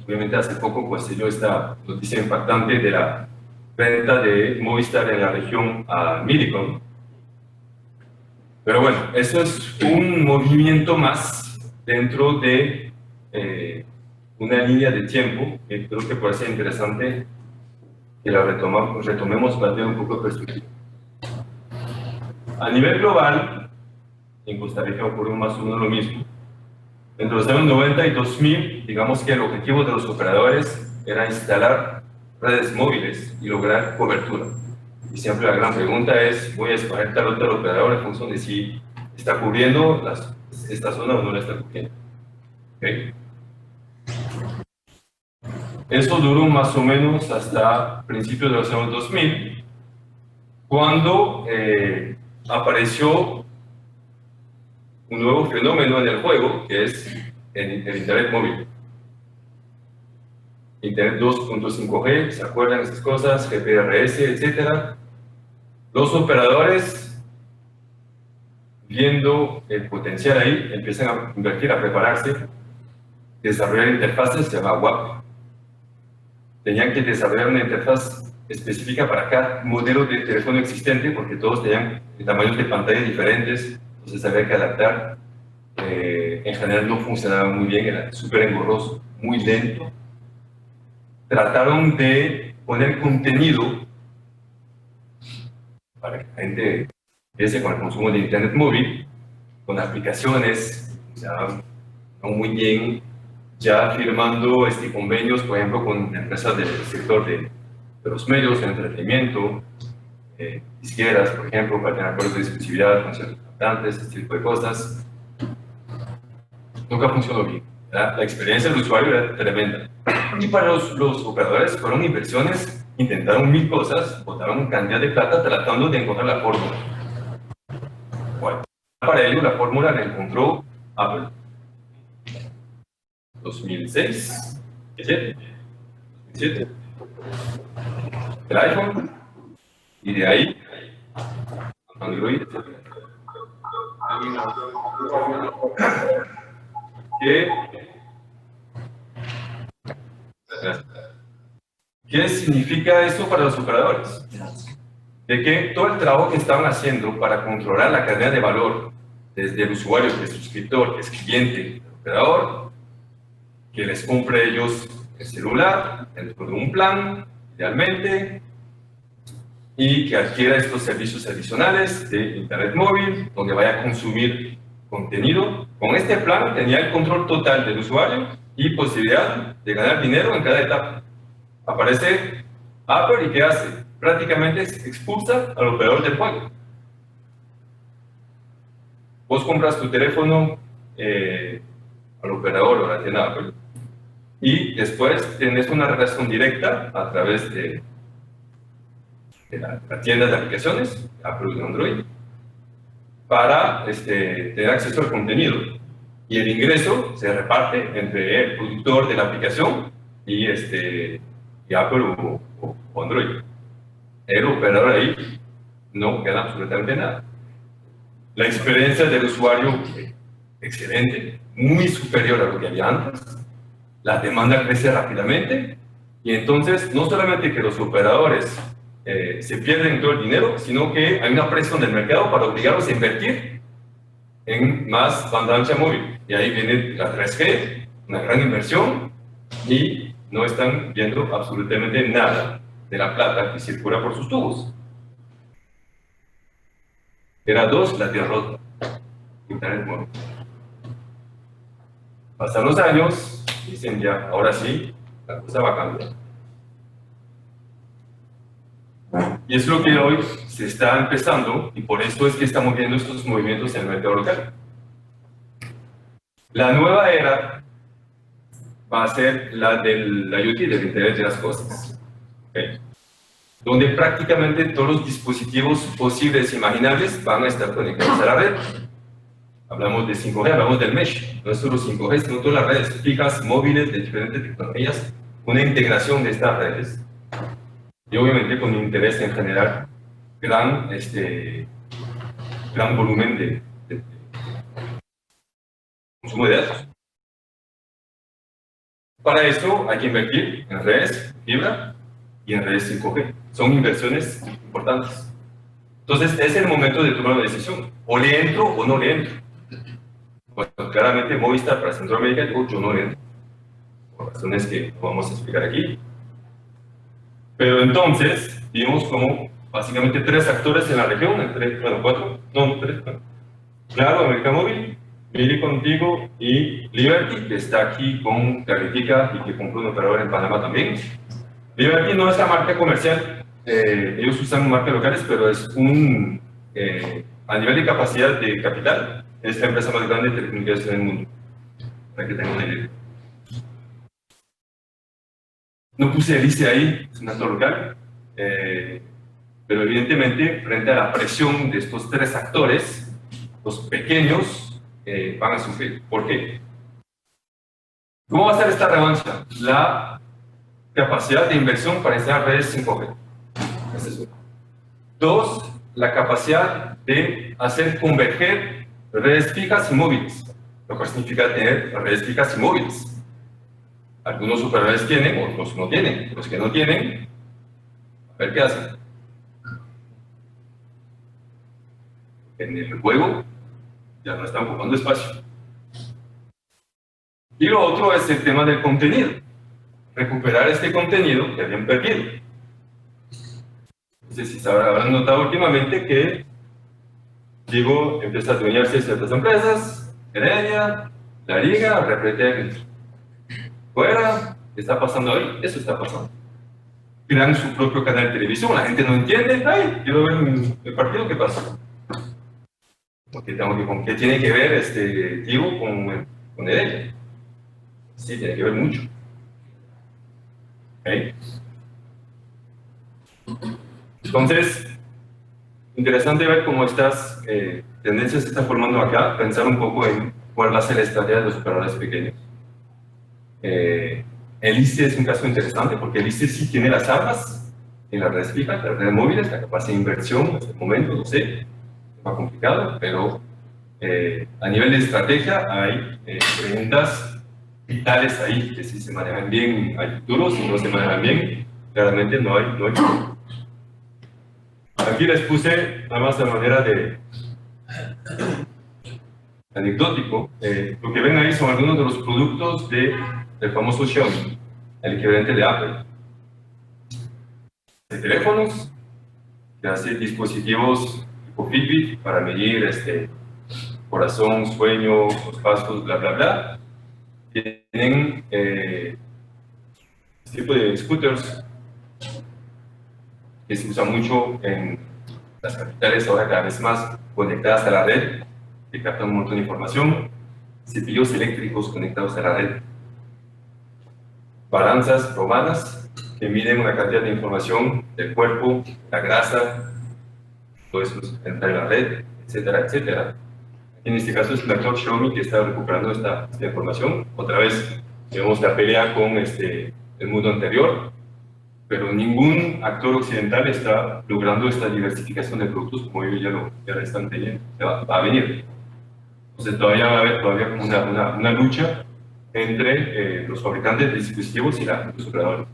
Obviamente hace poco pues se dio esta noticia impactante de la venta de Movistar en la región a Millicom. Pero bueno, eso es un movimiento más dentro de una línea de tiempo que creo que puede ser interesante que la retomemos para tener un poco de perspectiva. A nivel global, en Costa Rica ocurrió más o menos lo mismo. Entre los años 90 y 2000, digamos que el objetivo de los operadores era instalar redes móviles y lograr cobertura. Y siempre la gran pregunta es, voy a escoger tal o tal operador en función de si está cubriendo esta zona o no la está cubriendo. ¿Okay? Eso duró más o menos hasta principios de los años 2000, cuando apareció un nuevo fenómeno en el juego, que es el Internet móvil. Internet 2.5G, ¿se acuerdan de esas cosas? GPRS, etc. Los operadores, viendo el potencial ahí, empiezan a invertir, a prepararse, desarrollar interfaces, se llama WAP. Tenían que desarrollar una interfaz específica para cada modelo de teléfono existente, porque todos tenían tamaños de pantalla diferentes, entonces había que adaptar. En general no funcionaba muy bien, era súper engorroso, muy lento. Trataron de poner contenido para que la gente empiece con el consumo de Internet móvil, con aplicaciones, o sea, no muy bien, ya firmando convenios, por ejemplo, con empresas del sector de los medios, de entretenimiento, disqueras, por ejemplo, para tener acuerdos de exclusividad con ciertos cantantes, este tipo de cosas. Nunca funcionó bien. La experiencia del usuario era tremenda. Y para los operadores fueron inversiones, intentaron mil cosas, botaron cantidad de plata tratando de encontrar la fórmula. Bueno, para ello la fórmula la encontró Apple. 2006, 2007, el iPhone, y de ahí Android, ¿Qué significa eso para los operadores? De que todo el trabajo que estaban haciendo para controlar la cadena de valor, desde el usuario, que es suscriptor, que es cliente, el operador, que les compre ellos el celular dentro de un plan, idealmente, y que adquiera estos servicios adicionales de Internet móvil, donde vaya a consumir contenido. Con este plan tenía el control total del usuario y posibilidad de ganar dinero en cada etapa. Aparece Apple y ¿qué hace? Prácticamente expulsa al operador del juego. Vos compras tu teléfono al operador o a la tienda Apple y después tienes una relación directa a través de la tienda de aplicaciones, Apple y Android, para tener acceso al contenido. Y el ingreso se reparte entre el productor de la aplicación y Apple o Android. El operador ahí no gana absolutamente nada. La experiencia del usuario, excelente, muy superior a lo que había antes. La demanda crece rápidamente y entonces no solamente que los operadores se pierden todo el dinero, sino que hay una presión del mercado para obligarlos a invertir en más banda ancha móvil. Y ahí viene la 3G, una gran inversión, y no están viendo absolutamente nada de la plata que circula por sus tubos. Era 2, la derrota. Internet móvil. Pasan los años, dicen ya, ahora sí, la cosa va a cambiar. Y es lo que hoy se está empezando, y por eso es que estamos viendo estos movimientos en el mercado local. La nueva era va a ser la del IoT, del Internet de las Cosas. ¿Okay? donde prácticamente todos los dispositivos posibles e imaginables van a estar conectados a la red. Hablamos de 5G, hablamos del mesh, no es solo 5G, sino todas las redes fijas, móviles, de diferentes tecnologías, una integración de estas redes, y obviamente con interés en generar gran volumen de consumo de datos. Para eso hay que invertir en redes fibra y en redes 5G. Son inversiones importantes. Entonces es el momento de tomar una decisión. O le entro o no le entro. Bueno, claramente Movistar para Centroamérica dijo yo no le entro. Por razones que no vamos a explicar aquí. Pero entonces vimos como básicamente 3 actores en la región, bueno, 4, no, 3, bueno. Claro, América Móvil, Mili Contigo y Liberty, que está aquí con Clarifica y que compró un operador en Panamá también. Liberty no es la marca comercial, ellos usan marcas locales, pero es a nivel de capacidad de capital, es la empresa más grande de telecomunicaciones del mundo, para que tengan una idea. No puse el ICE ahí, es un actor local, pero evidentemente frente a la presión de estos 3 actores, los pequeños van a sufrir. ¿Por qué? ¿Cómo va a ser esta revancha? La capacidad de inversión para instalar redes 5G. Ese es uno. 2, la capacidad de hacer converger redes fijas y móviles, lo cual significa tener redes fijas y móviles. Algunos operadores tienen, otros no tienen. Los que no tienen, a ver qué hacen. En el juego ya no están ocupando espacio. Y lo otro es el tema del contenido. Recuperar este contenido que habían perdido. No sé si habrán notado últimamente que Digo, empieza a adueñarse de ciertas empresas, Heredia, La Liga, Repretel, fuera, ¿qué está pasando ahí? Eso está pasando. Crean su propio canal de televisión, la gente no entiende, ay, quiero ver el partido, ¿qué pasa? ¿Qué tiene que ver Tigo con Heredia? Sí, tiene que ver mucho. ¿Okay? Entonces, interesante ver cómo estas tendencias se están formando acá, pensar un poco en cuál va a ser la estrategia de los operadores pequeños. El ICE es un caso interesante porque el ICE sí tiene las armas en las redes fijas, las redes móviles, la capacidad de inversión en este momento, lo sé, es más complicado, pero a nivel de estrategia hay preguntas vitales ahí, que si se manejan bien hay futuro, si no se manejan bien, claramente no hay futuro. Aquí les puse, nada más de manera de anecdótico, lo que ven ahí son algunos de los productos del famoso Xiaomi, el equivalente de Apple. De teléfonos, que hace dispositivos tipo Fitbit para medir corazón, sueño, los pasos, bla, bla, bla. Tienen este tipo de scooters que se usa mucho en las capitales, ahora cada vez más conectadas a la red, que captan un montón de información, cepillos eléctricos conectados a la red, balanzas romanas que miden una cantidad de información del cuerpo, la grasa, todo eso entra en la red, etcétera, etcétera. En este caso es la cloud Xiaomi que está recuperando esta información. Otra vez vemos la pelea con el mundo anterior, pero ningún actor occidental está logrando esta diversificación de productos como ellos ya lo están teniendo, va a venir. Entonces todavía va a haber como una lucha entre los fabricantes de dispositivos y los operadores.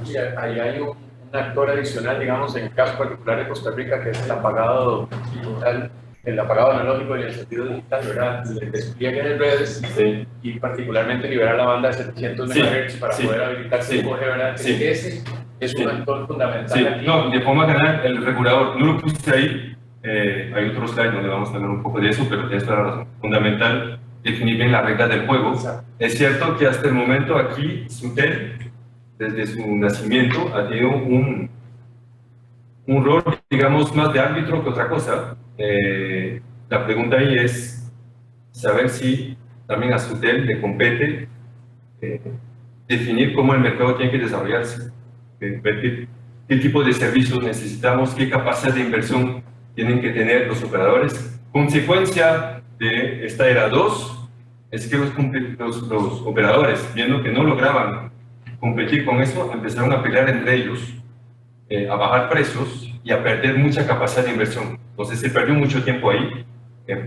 Y ahí hay un actor adicional, digamos, en el caso particular de Costa Rica, que es el apagado digital, el apagado analógico y el encendido digital, ¿verdad? El despliegue de redes, sí, y particularmente liberar la banda de 700 MHz para poder habilitar 5G, ¿verdad? Sí. Ese es un actor fundamental. Sí, aquí. no, de forma general, el regulador, no lo puse ahí, hay otros slides donde vamos a hablar un poco de eso, pero tienes toda la razón. Fundamental, definir bien las reglas del juego. Exacto. Es cierto que hasta el momento aquí, Sutel, desde su nacimiento, ha tenido un rol, digamos, más de árbitro que otra cosa. La pregunta ahí es saber si también a Sutel le compete definir cómo el mercado tiene que desarrollarse, tiene qué tipo de servicios necesitamos, qué capacidad de inversión tienen que tener los operadores. Consecuencia de esta era 2 es que los operadores, viendo que no lograban competir con eso, empezaron a pelear entre ellos, a bajar precios y a perder mucha capacidad de inversión. Entonces se perdió mucho tiempo ahí,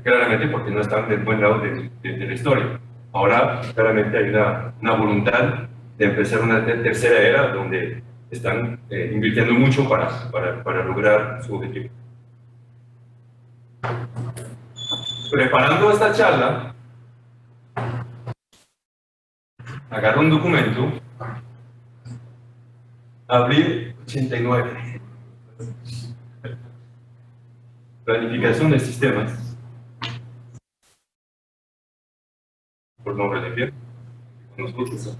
claramente porque no estaban del buen lado de la historia. Ahora claramente hay una voluntad de empezar una tercera era donde están invirtiendo mucho para lograr su objetivo. Preparando esta charla, agarro un documento, abril 89, planificación de sistemas, por nombre de pie, con nosotros.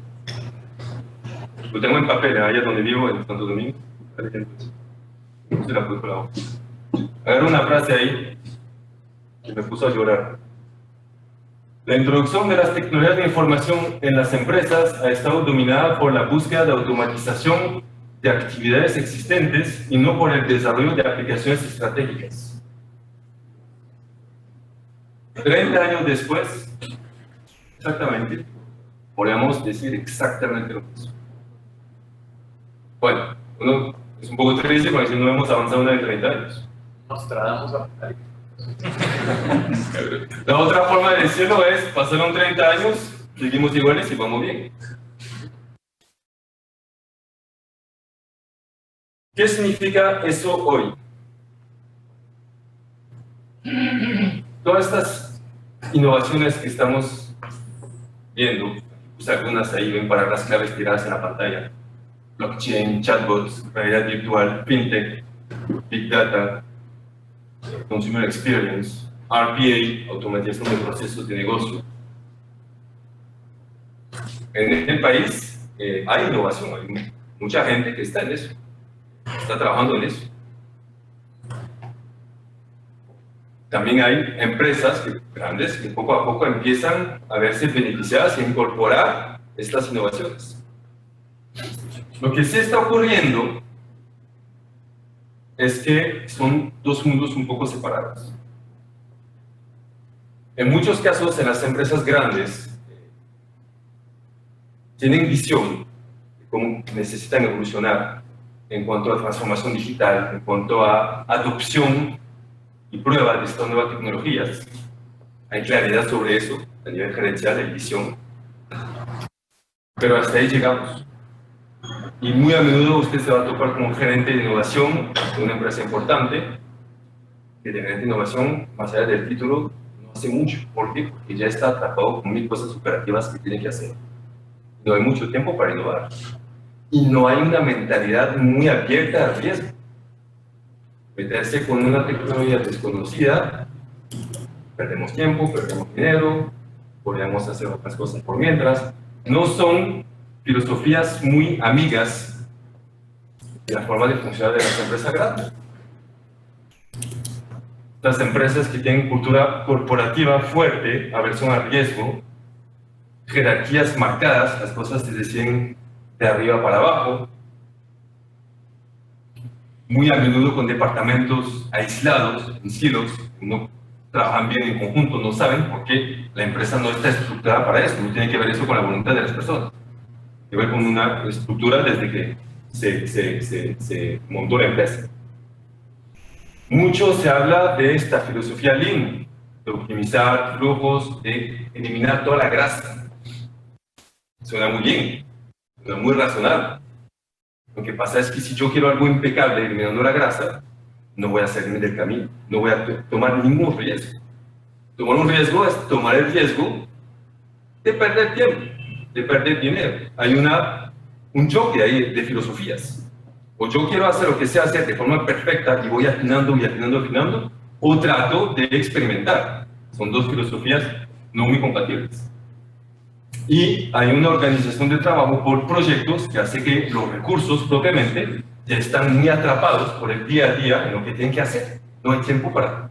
Lo tengo en papel, allá donde vivo, en Santo Domingo. Se la puse por la hoja. Agarré una frase ahí que me puso a llorar. La introducción de las tecnologías de información en las empresas ha estado dominada por la búsqueda de automatización de actividades existentes y no por el desarrollo de aplicaciones estratégicas. 30 años después, exactamente, podríamos decir exactamente lo mismo. Bueno, uno es un poco triste cuando no hemos avanzado una de 30 años. Nos tratamos a... La otra forma de decirlo es, pasaron 30 años, seguimos iguales y vamos bien. ¿Qué significa eso hoy? Todas estas innovaciones que estamos viendo, pues algunas ahí ven para las claves tiradas en la pantalla. Blockchain, chatbots, realidad virtual, fintech, big data, consumer experience, RPA, automatización de procesos de negocio. En el país hay innovación, hay mucha gente que está en eso, está trabajando en eso. También hay empresas grandes que poco a poco empiezan a verse beneficiadas y a incorporar estas innovaciones. Lo que sí está ocurriendo es que son dos mundos un poco separados. En muchos casos, en las empresas grandes, tienen visión de cómo necesitan evolucionar en cuanto a transformación digital, en cuanto a adopción y prueba de estas nuevas tecnologías. Hay claridad sobre eso, a nivel gerencial, hay visión. Pero hasta ahí llegamos. Y muy a menudo usted se va a topar con un gerente de innovación de una empresa importante, que de gerente de innovación, más allá del título, no hace mucho. ¿Por qué? Porque ya está atrapado con 1000 cosas operativas que tiene que hacer. No hay mucho tiempo para innovar. Y no hay una mentalidad muy abierta al riesgo. Meterse con una tecnología desconocida, perdemos tiempo, perdemos dinero, podríamos hacer otras cosas por mientras. No son filosofías muy amigas de la forma de funcionar de las empresas grandes. Las empresas que tienen cultura corporativa fuerte, aversión al riesgo, jerarquías marcadas, las cosas se deciden de arriba para abajo, muy a menudo con departamentos aislados, en silos, no trabajan bien en conjunto, no saben por qué la empresa no está estructurada para eso, no tiene que ver eso con la voluntad de las personas. Que ver con una estructura desde que se montó la empresa. Mucho se habla de esta filosofía Lean, de optimizar flujos, de eliminar toda la grasa. Suena muy bien, suena muy razonable. Lo que pasa es que si yo quiero algo impecable eliminando la grasa, no voy a salirme del camino, no voy a tomar ningún riesgo. Tomar un riesgo es tomar el riesgo de perder tiempo, de perder dinero. Hay un choque ahí de filosofías. O yo quiero hacer lo que sé hacer de forma perfecta y voy afinando y afinando, afinando, o trato de experimentar. Son dos filosofías no muy compatibles. Y hay una organización de trabajo por proyectos que hace que los recursos propiamente ya están muy atrapados por el día a día en lo que tienen que hacer. No hay tiempo para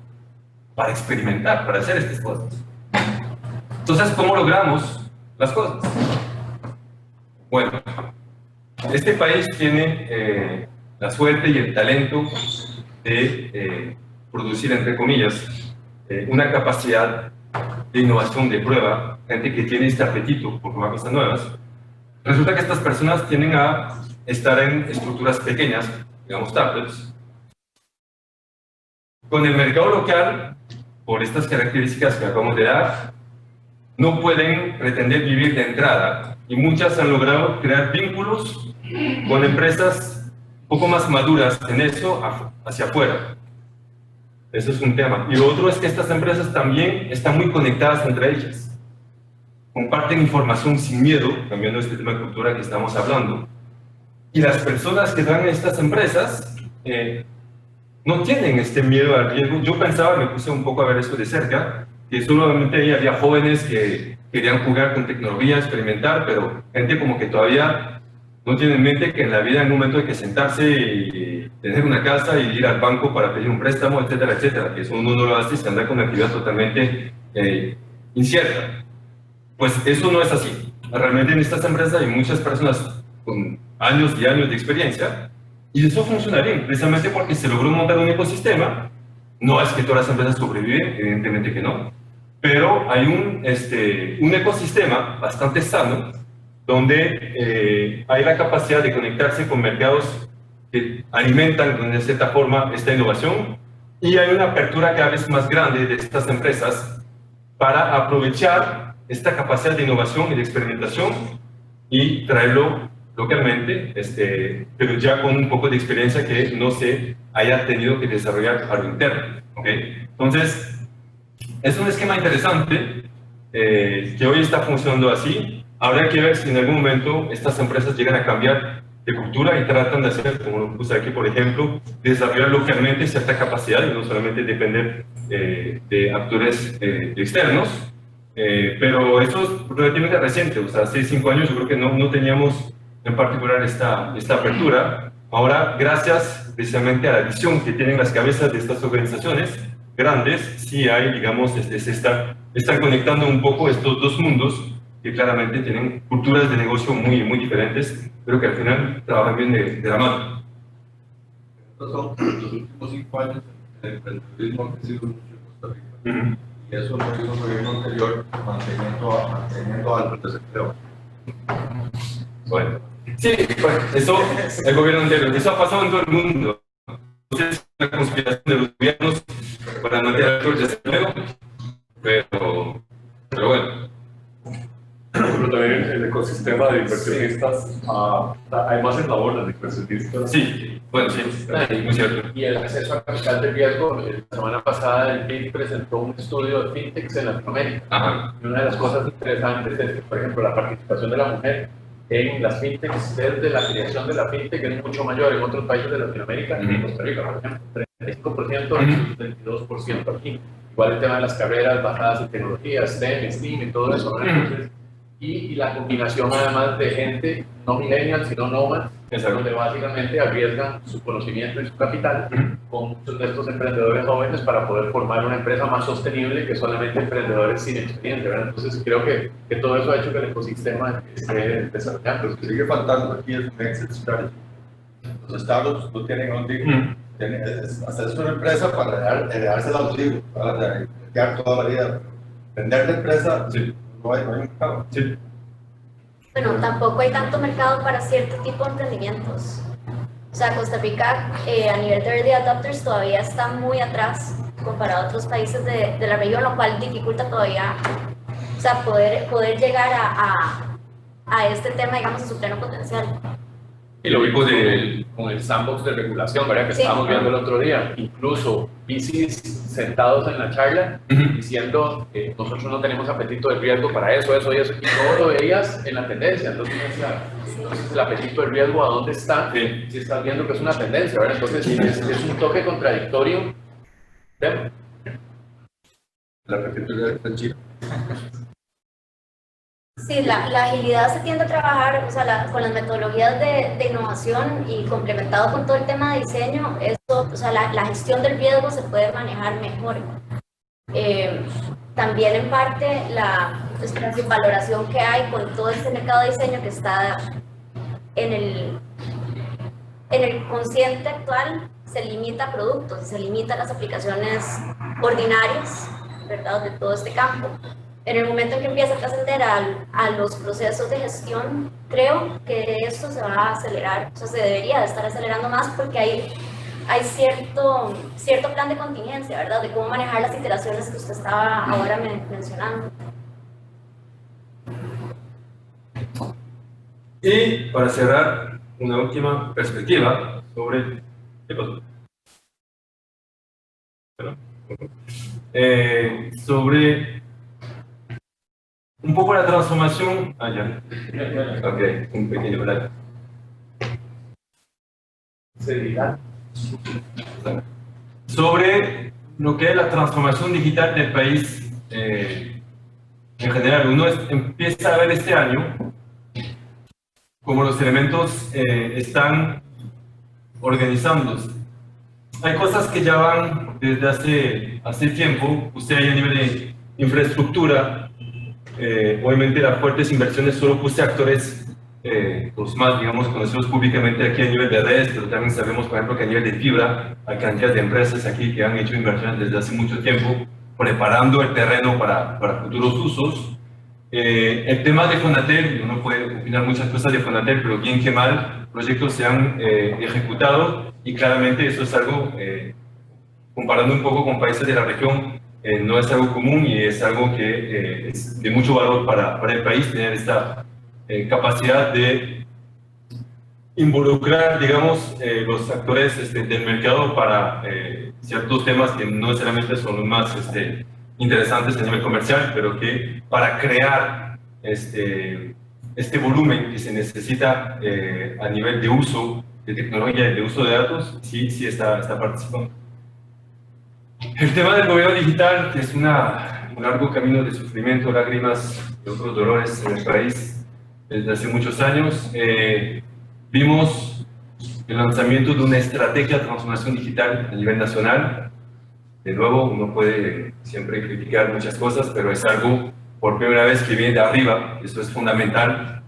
experimentar, para hacer estas cosas. Entonces, ¿cómo logramos las cosas? Bueno, este país tiene la suerte y el talento de producir, entre comillas, una capacidad de innovación, de prueba, gente que tiene este apetito por probar cosas nuevas. Resulta que estas personas tienden a estar en estructuras pequeñas, digamos startups. Con el mercado local, por estas características que acabamos de dar, no pueden pretender vivir de entrada, y muchas han logrado crear vínculos con empresas un poco más maduras en eso hacia afuera. Eso es un tema. Y lo otro es que estas empresas también están muy conectadas entre ellas. Comparten información sin miedo, cambiando este tema de cultura que estamos hablando. Y las personas que están en estas empresas no tienen este miedo al riesgo. Yo pensaba, me puse un poco a ver eso de cerca, que solamente ahí había jóvenes que querían jugar con tecnología, experimentar, pero gente como que todavía no tiene en mente que en la vida en un momento hay que sentarse y tener una casa y ir al banco para pedir un préstamo, etcétera, etcétera, que eso uno no lo hace y se anda con una actividad totalmente incierta. Pues eso no es así. Realmente en estas empresas hay muchas personas con años y años de experiencia, y eso funciona bien, precisamente porque se logró montar un ecosistema. No es que todas las empresas sobreviven, evidentemente que no, pero hay un ecosistema bastante sano, donde hay la capacidad de conectarse con mercados que alimentan de cierta forma esta innovación, y hay una apertura cada vez más grande de estas empresas para aprovechar esta capacidad de innovación y de experimentación y traerlo localmente, pero ya con un poco de experiencia que no se haya tenido que desarrollar a lo interno. ¿Okay? Entonces, es un esquema interesante que hoy está funcionando así. Habrá que ver si en algún momento estas empresas llegan a cambiar de cultura y tratan de hacer, como lo puse aquí, por ejemplo, desarrollar localmente cierta capacidad y no solamente depender de actores externos. Pero eso es relativamente reciente, o sea, hace 5 años yo creo que no teníamos en particular esta apertura. Ahora, gracias precisamente a la visión que tienen las cabezas de estas organizaciones grandes, sí hay, digamos, se están conectando un poco estos dos mundos que claramente tienen culturas de negocio muy, muy diferentes, pero que al final trabajan bien de la mano. Estos son los últimos 5 años el emprendedurismo ha crecido mucho en Costa Rica. Y eso lo hizo el gobierno anterior manteniendo alto el desempleo. Bueno, sí, bueno, eso, el gobierno anterior, eso ha pasado en todo el mundo. Entonces, es una conspiración de los gobiernos para mantener alto el desempleo, pero bueno. Pero también el ecosistema de inversionistas, hay más eslabones de inversionistas. Sí, bueno, sí, muy cierto. Y el acceso a capital de riesgo, la semana pasada el BID presentó un estudio de fintechs en Latinoamérica. Ajá. Y una de las cosas interesantes es que, por ejemplo, la participación de la mujer en las fintechs desde la creación de la fintech es mucho mayor en otros países de Latinoamérica, en Costa Rica, por ejemplo, 35% versus 22% aquí. Igual el tema de las carreras basadas en tecnología, STEM, STEAM y todo eso, ¿no? Entonces, y la combinación además de gente no millennial sino nómadas, donde básicamente arriesgan su conocimiento y su capital con muchos de estos emprendedores jóvenes para poder formar una empresa más sostenible que solamente emprendedores sin experiencia, ¿verdad? Entonces creo que todo eso ha hecho que el ecosistema esté desarrollando. Lo que sigue faltando aquí es un exit strategy. Los startups no tienen un hacerse una empresa para heredársela a los hijos, para quedar toda la vida. Vender la empresa, Sí. no hay un mercado. Sí. Bueno, tampoco hay tanto mercado para cierto tipo de emprendimientos. O sea, Costa Rica a nivel de early adopters todavía está muy atrás comparado a otros países de la región, lo cual dificulta todavía, o sea, poder llegar a este tema, digamos, en su pleno potencial. Y lo vimos con el sandbox de regulación, ¿verdad? Que Sí. estábamos viendo el otro día. Incluso VCs sentados en la charla diciendo que nosotros no tenemos apetito de riesgo para eso. Y todo lo veías en la tendencia. Entonces el apetito de riesgo, ¿a dónde está? Sí. Si estás viendo que es una tendencia, ¿verdad? Entonces es un toque contradictorio. La arquitectura está china. Sí, la agilidad se tiende a trabajar, o sea, con las metodologías de innovación y complementado con todo el tema de diseño, eso, o sea, la gestión del riesgo se puede manejar mejor. También en parte la valoración que hay con todo este mercado de diseño que está en en el consciente actual se limita a productos, se limita a las aplicaciones ordinarias, ¿verdad?, de todo este campo. En el momento en que empieza a trascender a los procesos de gestión, creo que esto se va a acelerar, o sea, se debería de estar acelerando más porque hay cierto plan de contingencia, ¿verdad?, de cómo manejar las iteraciones que usted estaba ahora mencionando. Y para cerrar, una última perspectiva sobre... ¿Qué pasó? Sobre un poco la transformación... Ah, ya. Ok, un pequeño break. Sobre lo que es la transformación digital del país en general. Uno empieza a ver este año como los elementos están organizándose. Hay cosas que ya van desde hace tiempo. Usted ahí a nivel de infraestructura, obviamente las fuertes inversiones, solo puse actores los más, digamos, conocidos públicamente aquí a nivel de redes, pero también sabemos, por ejemplo, que a nivel de fibra hay cantidad de empresas aquí que han hecho inversiones desde hace mucho tiempo, preparando el terreno para futuros usos. El tema de Fonatel, uno puede opinar muchas cosas de Fonatel, pero bien que mal, proyectos se han ejecutado y claramente eso es algo, comparando un poco con países de la región, no es algo común y es algo que es de mucho valor para el país, tener esta capacidad de involucrar, digamos, los actores del mercado para ciertos temas que no necesariamente son los más interesantes a nivel comercial, pero que para crear este volumen que se necesita a nivel de uso de tecnología y de uso de datos, sí está participando. El tema del gobierno digital, que es un largo camino de sufrimiento, lágrimas y otros dolores en el país desde hace muchos años, vimos el lanzamiento de una estrategia de transformación digital a nivel nacional. De nuevo, uno puede siempre criticar muchas cosas, pero es algo por primera vez que viene de arriba, eso es fundamental,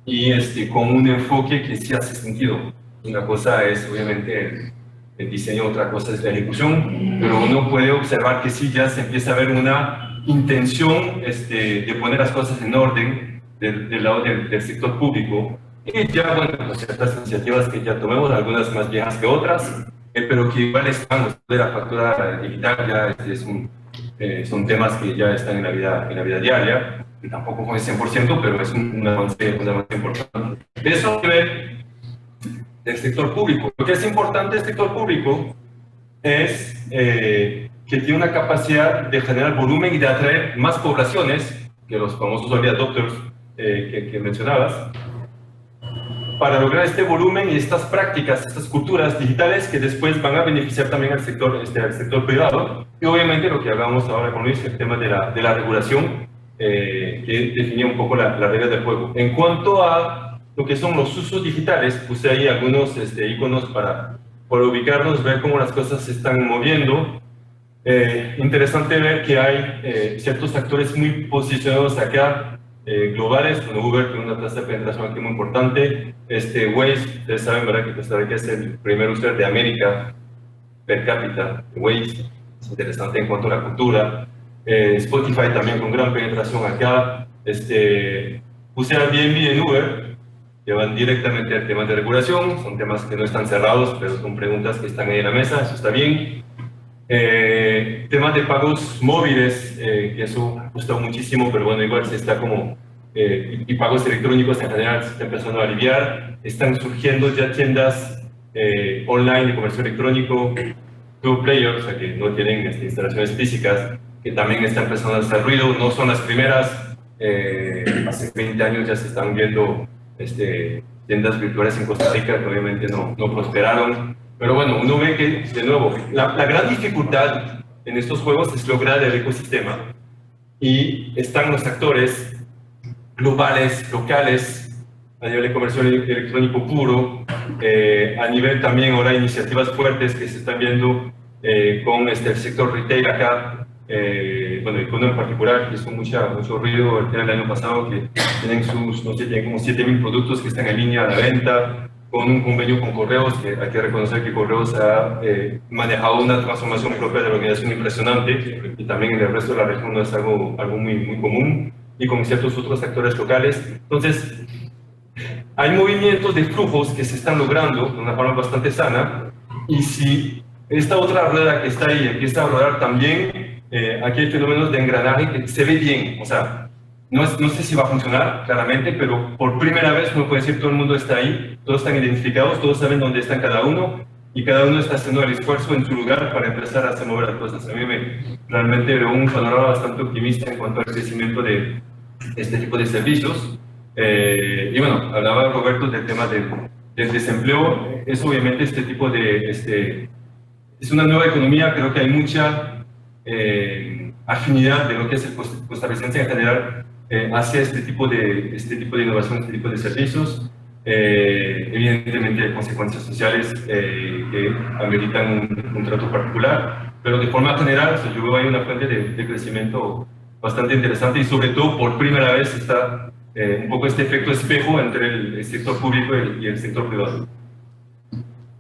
y con un enfoque que sí hace sentido. Una cosa es obviamente el diseño, otra cosa es la ejecución, pero uno puede observar que sí ya se empieza a ver una intención de poner las cosas en orden del lado del sector público, y ya, bueno, pues ciertas iniciativas que ya tomemos, algunas más viejas que otras, pero que igual están, de la factura digital ya son temas que ya están en la vida diaria, que tampoco con el 100%, pero es un avance importante. Eso a nivel del sector público. Lo que es importante del sector público es que tiene una capacidad de generar volumen y de atraer más poblaciones que los famosos early adopters que mencionabas, para lograr este volumen y estas prácticas, estas culturas digitales que después van a beneficiar también al sector privado. Y obviamente lo que hablamos ahora con Luis, el tema de la regulación, que definía un poco las reglas del juego. En cuanto a lo que son los usos digitales, puse ahí algunos iconos para ubicarnos, ver cómo las cosas se están moviendo. Interesante ver que hay ciertos actores muy posicionados acá, globales, como Uber, que es una tasa de penetración aquí muy importante. Waze, ustedes saben, ¿verdad?, que Costa Rica es el primer usuario de América per cápita de Waze. Es interesante en cuanto a la cultura. Spotify también con gran penetración acá. Puse Airbnb en Uber, que van directamente al tema de regulación. Son temas que no están cerrados, pero son preguntas que están ahí en la mesa, eso está bien. Temas de pagos móviles, que eso ha gustado muchísimo, pero bueno, igual se está como y pagos electrónicos en general se está empezando a aliviar. Están surgiendo ya tiendas online de comercio electrónico, two players, o sea que no tienen instalaciones físicas, que también están empezando a hacer ruido. No son las primeras, hace 20 años ya se están viendo tiendas virtuales en Costa Rica que obviamente no prosperaron. Pero bueno, uno ve que, de nuevo, la gran dificultad en estos juegos es lograr el ecosistema, y están los actores globales, locales, a nivel de comercio electrónico puro, a nivel también ahora iniciativas fuertes que se están viendo con el sector retail acá, bueno, el Icono en particular, que hizo mucho ruido el año pasado, que tienen no sé, tienen como 7.000 productos que están en línea a la venta. con un convenio con Correos, que hay que reconocer que Correos ha manejado una transformación propia de la organización impresionante, y también en el resto de la región no es algo muy común, y con ciertos otros actores locales. Entonces, hay movimientos de flujos que se están logrando de una forma bastante sana, y si esta otra rueda que está ahí empieza a rodar también, aquí hay fenómenos de engranaje que se ve bien, o sea, no sé si va a funcionar claramente, pero por primera vez uno puede decir todo el mundo está ahí, todos están identificados, todos saben dónde están cada uno, y cada uno está haciendo el esfuerzo en su lugar para empezar a hacer mover las cosas. A mí realmente veo un panorama bastante optimista en cuanto al crecimiento de este tipo de servicios. Y bueno, hablaba Roberto del tema del desempleo. Es obviamente este tipo de... es una nueva economía, creo que hay mucha afinidad de lo que es el costarricense en general hacia este tipo de innovación, este tipo de servicios. Evidentemente hay consecuencias sociales que ameritan un trato particular, pero de forma general yo veo ahí una fuente de crecimiento bastante interesante, y sobre todo por primera vez está un poco este efecto espejo entre el sector público y el sector privado.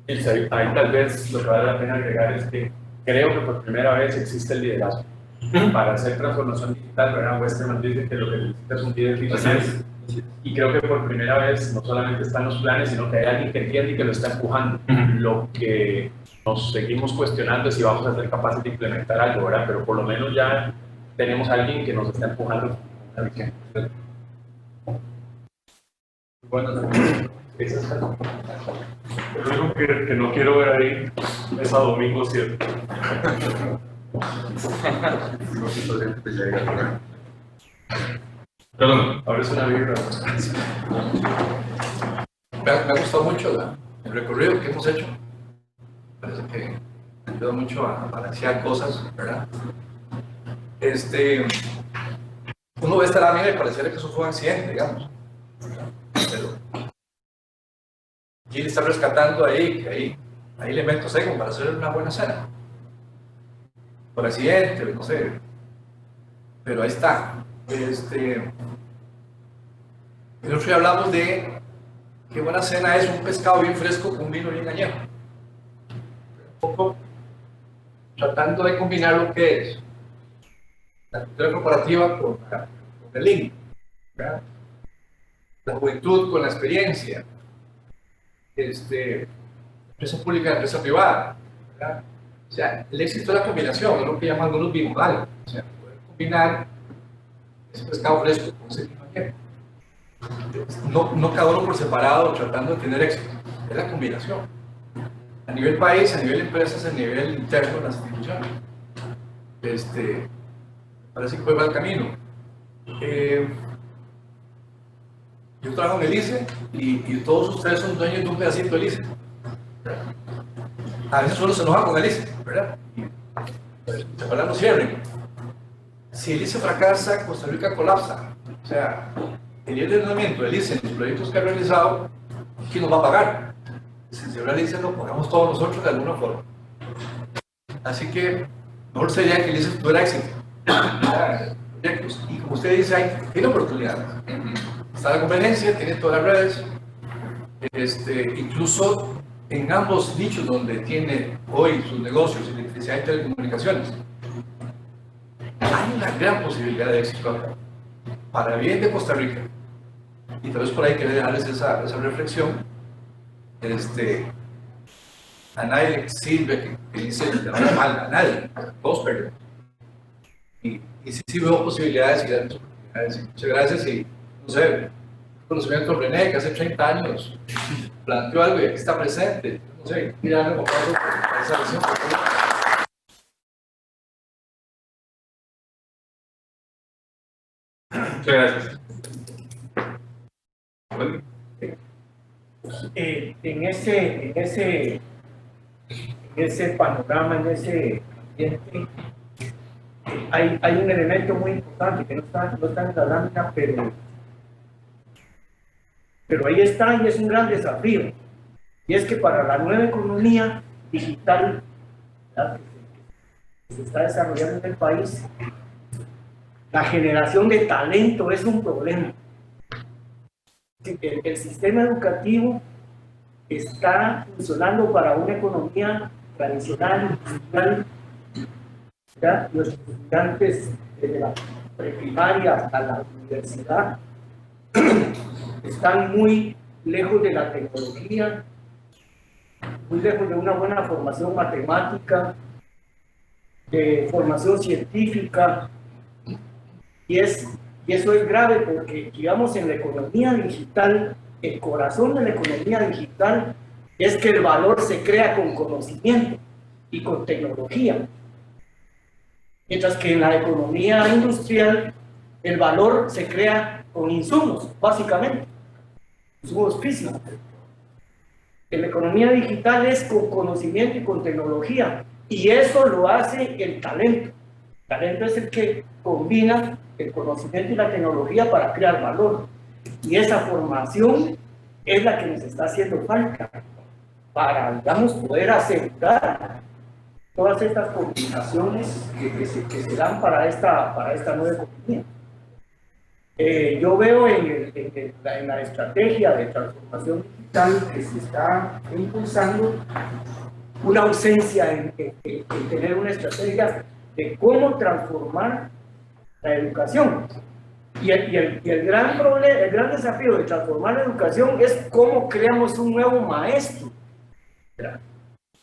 Ahí tal vez lo que vale la pena agregar es que creo que por primera vez existe el liderazgo para hacer transformación digital. ¿Verdad? Westerman dice que lo que necesita es un líder visionario, y creo que por primera vez no solamente están los planes, sino que hay alguien que entiende y que lo está empujando. Lo que nos seguimos cuestionando es si vamos a ser capaces de implementar algo, ¿verdad? Pero por lo menos ya tenemos a alguien que nos está empujando una visión. Bueno, Lo único que no quiero ver ahí es a Domingo 7. Perdón. ahora es una vibra. Me ha gustado mucho el recorrido que hemos hecho. Parece que ayuda mucho a balancear cosas, ¿verdad? Uno ve esta lámina y pareciera que eso fue un accidente, digamos. Pero Gil está rescatando ahí que hay elementos como para hacer una buena cena. Por accidente, no sé. Pero ahí está. El otro día hablamos de qué buena cena es un pescado bien fresco con un vino bien añejo. Un poco tratando de combinar lo que es la cultura corporativa con el link, ¿verdad? La juventud con la experiencia, empresa pública, empresa privada, ¿verdad? O sea, el éxito es la combinación, es lo que llaman algunos bimodal, o sea, poder combinar ese pescado fresco con ese vino añejo. No cada uno por separado tratando de tener éxito, es la combinación. A nivel país, a nivel empresas, a nivel interno de las instituciones. Parece que fue mal camino. Yo trabajo en el ICE y todos ustedes son dueños de un pedacito del ICE. A veces uno se enoja con el ICE, ¿verdad? Y ojalá no cierren. Si el ICE fracasa, Costa Rica colapsa. O sea, el nivel de entrenamiento del ICE en los proyectos que ha realizado, ¿quién nos va a pagar? Si se realiza, lo pagamos todos nosotros de alguna forma. Así que, mejor sería que el ICE tuviera éxito. Y como usted dice, tiene oportunidades. Está la competencia, tiene todas las redes. Incluso en ambos nichos donde tiene hoy sus negocios, electricidad y telecomunicaciones, hay una gran posibilidad de éxito acá, para bien de Costa Rica. Y tal vez por ahí quería dejarles esa reflexión. A nadie le sirve que dice que vaya mal, a nadie, todos perdemos. Y sí veo posibilidades y grandes oportunidades. Muchas gracias y, no sé, conocimiento de René, que hace 30 años planteó algo y aquí está presente. No sé, mirarle como Pablo por esa visión. Muchas gracias. Bueno. En ese panorama, en ese ambiente, hay un elemento muy importante que no está en la lámina, pero ahí está y es un gran desafío. Y es que para la nueva economía digital, ¿verdad?, que se está desarrollando en el país, la generación de talento es un problema. El sistema educativo está funcionando para una economía tradicional, industrial. ¿Ya? Nuestros estudiantes desde la preprimaria hasta la universidad están muy lejos de la tecnología, muy lejos de una buena formación matemática, de formación científica, y eso es grave porque, digamos, en la economía digital, el corazón de la economía digital es que el valor se crea con conocimiento y con tecnología, mientras que en la economía industrial el valor se crea con insumos, básicamente, insumos físicos. En la economía digital es con conocimiento y con tecnología, y eso lo hace el talento. El talento es el que combina el conocimiento y la tecnología para crear valor, y esa formación es la que nos está haciendo falta para, digamos, poder asegurar todas estas combinaciones que se dan para esta nueva economía. Yo veo en la estrategia de transformación digital que se está impulsando una ausencia en tener una estrategia de cómo transformar la educación. Y el gran problema, el gran desafío de transformar la educación es cómo creamos un nuevo maestro,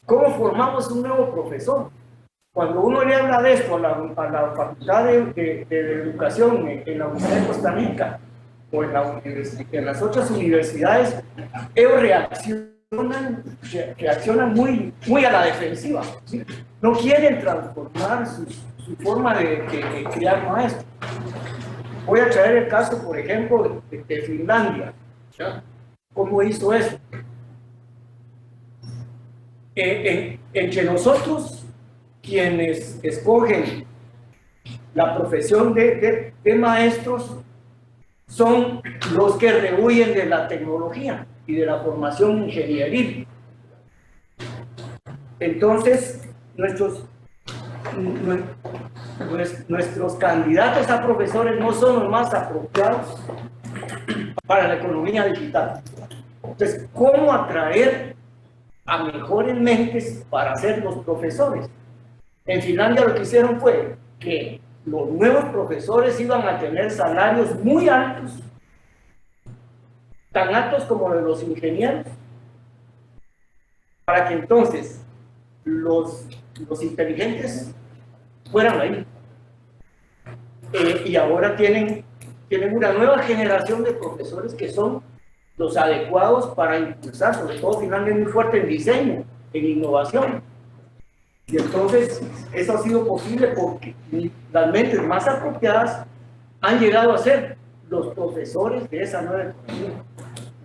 cómo formamos un nuevo profesor. Cuando uno le habla de esto a la Facultad de Educación en la Universidad de Costa Rica o en las otras universidades, ellos reaccionan muy a la defensiva, ¿sí? No quieren transformar su forma de crear maestros. Voy a traer el caso, por ejemplo, de Finlandia, ¿ya? ¿Cómo hizo eso? Entre nosotros, quienes escogen la profesión de maestros son los que rehuyen de la tecnología y de la formación ingenieril. Entonces, nuestros candidatos a profesores no son los más apropiados para la economía digital. Entonces, ¿cómo atraer a mejores mentes para ser los profesores? En Finlandia lo que hicieron fue que los nuevos profesores iban a tener salarios muy altos, tan altos como los de los ingenieros, para que entonces los inteligentes fueran ahí. Y ahora tienen una nueva generación de profesores que son los adecuados para impulsar, sobre todo Finlandia es muy fuerte en diseño, en innovación. Y entonces eso ha sido posible porque las mentes más apropiadas han llegado a ser los profesores de esa nueva economía.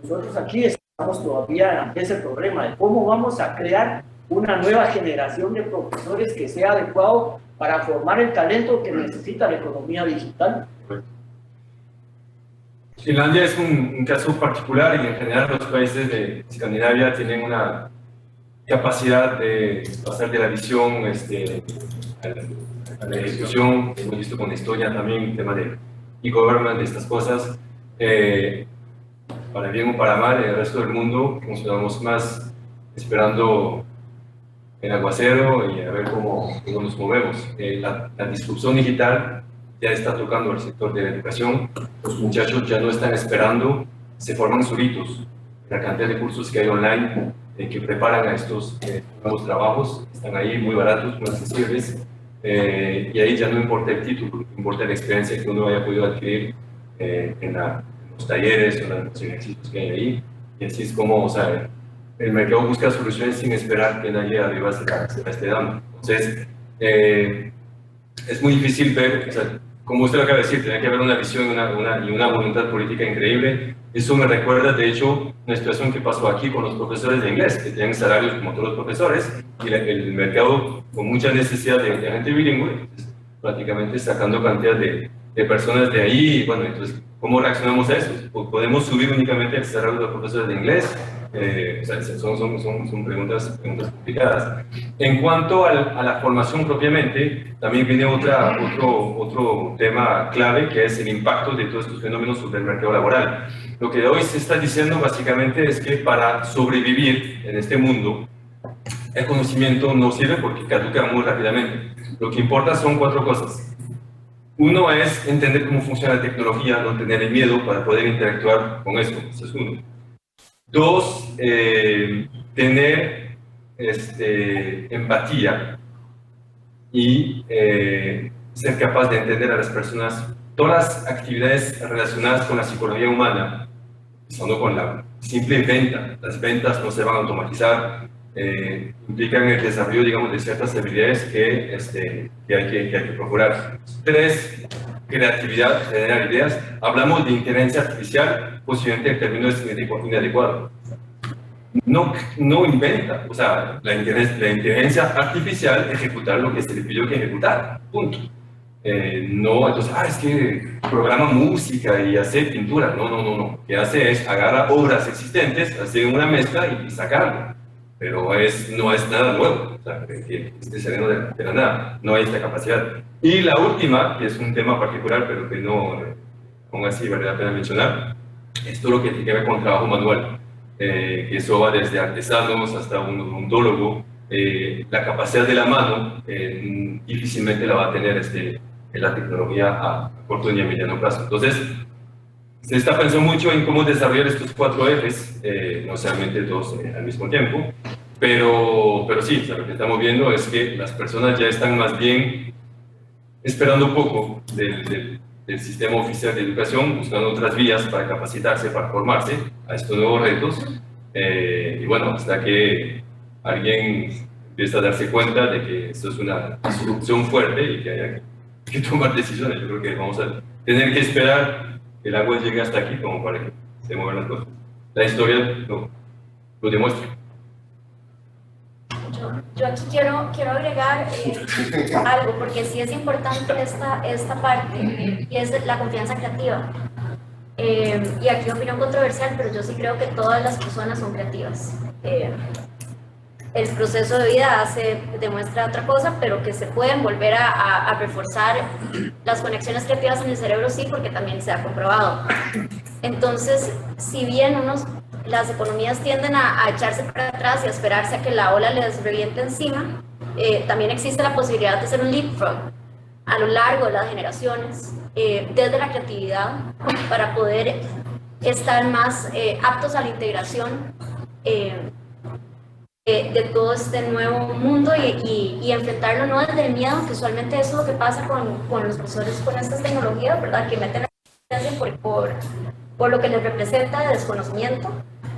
Nosotros aquí estamos todavía ante ese problema de cómo vamos a crear una nueva generación de profesores que sea adecuado para formar el talento que necesita la economía digital. Finlandia es un caso particular y en general los países de Escandinavia tienen una capacidad de pasar de la visión a la ejecución. Hemos visto con Estonia también el tema de e-government, de estas cosas. Para bien o para mal, en el resto del mundo funcionamos más esperando el aguacero y a ver cómo nos movemos. La disrupción digital ya está tocando el sector de la educación. Los muchachos ya no están esperando, se forman solitos. La cantidad de cursos que hay online que preparan a estos nuevos trabajos están ahí muy baratos, muy accesibles, y ahí ya no importa el título, importa la experiencia que uno haya podido adquirir en los talleres o los ejercicios que hay ahí. Y así es como, o sea, el mercado busca soluciones sin esperar que nadie arriba se la esté dando. Entonces, es muy difícil ver, o sea, como usted lo acaba de decir, tiene que haber una visión y una voluntad política increíble. Eso me recuerda, de hecho, una situación que pasó aquí con los profesores de inglés, que tienen salarios como todos los profesores, y el mercado con mucha necesidad de gente bilingüe, entonces, prácticamente sacando cantidad de personas de ahí. Y bueno, entonces, ¿cómo reaccionamos a eso? ¿Podemos subir únicamente el salario de los profesores de inglés? O sea, son preguntas complicadas. En cuanto a la formación propiamente, también viene otro tema clave, que es el impacto de todos estos fenómenos sobre el mercado laboral. Lo que hoy se está diciendo básicamente es que para sobrevivir en este mundo, el conocimiento no sirve porque caduca muy rápidamente. Lo que importa son 4 cosas. Uno es entender cómo funciona la tecnología, no tener el miedo para poder interactuar con esto. Eso es uno. 2, tener empatía y ser capaz de entender a las personas. Todas las actividades relacionadas con la psicología humana, empezando con la simple venta. Las ventas no se van a automatizar, implican el desarrollo, digamos, de ciertas habilidades que hay que procurar. 3, creatividad, generar ideas. Hablamos de inteligencia artificial, posiblemente en términos inadecuados. No inventa, o sea, la inteligencia artificial ejecutar lo que se le pidió que ejecutar, punto. No, entonces, es que programa música y hace pintura. No. Lo que hace es agarrar obras existentes, hace una mezcla y sacarlo. Pero no es nada nuevo, o sea, que esté saliendo de la nada, no hay esta capacidad. Y la última, que es un tema particular, pero que no, aún así vale la pena mencionar, es todo lo que tiene que ver con trabajo manual, que eso va desde artesanos hasta un odontólogo. La capacidad de la mano difícilmente la va a tener la tecnología a corto y a mediano plazo. Entonces, se está pensando mucho en cómo desarrollar estos 4 ejes, no necesariamente todos al mismo tiempo, pero sí, o sea, lo que estamos viendo es que las personas ya están más bien esperando un poco del sistema oficial de educación, buscando otras vías para capacitarse, para formarse a estos nuevos retos, y bueno, hasta que alguien empieza a darse cuenta de que esto es una disrupción fuerte y que haya que tomar decisiones. Yo creo que vamos a tener que esperar que el agua llegue hasta aquí como para que se muevan las cosas. La historia lo demuestra. Yo aquí quiero agregar algo, porque sí es importante esta parte, y es la confianza creativa. Y aquí opinión controversial, pero yo sí creo que todas las personas son creativas. El proceso de vida demuestra otra cosa, pero que se pueden volver a reforzar las conexiones creativas en el cerebro, sí, porque también se ha comprobado. Entonces, si bien las economías tienden a echarse para atrás y a esperarse a que la ola les reviente encima, también existe la posibilidad de hacer un leapfrog a lo largo de las generaciones, desde la creatividad, para poder estar más aptos a la integración de todo este nuevo mundo y enfrentarlo no desde el miedo, que usualmente eso es lo que pasa con los profesores con estas tecnologías, ¿verdad? Que meten la resistencia por lo que les representa de desconocimiento,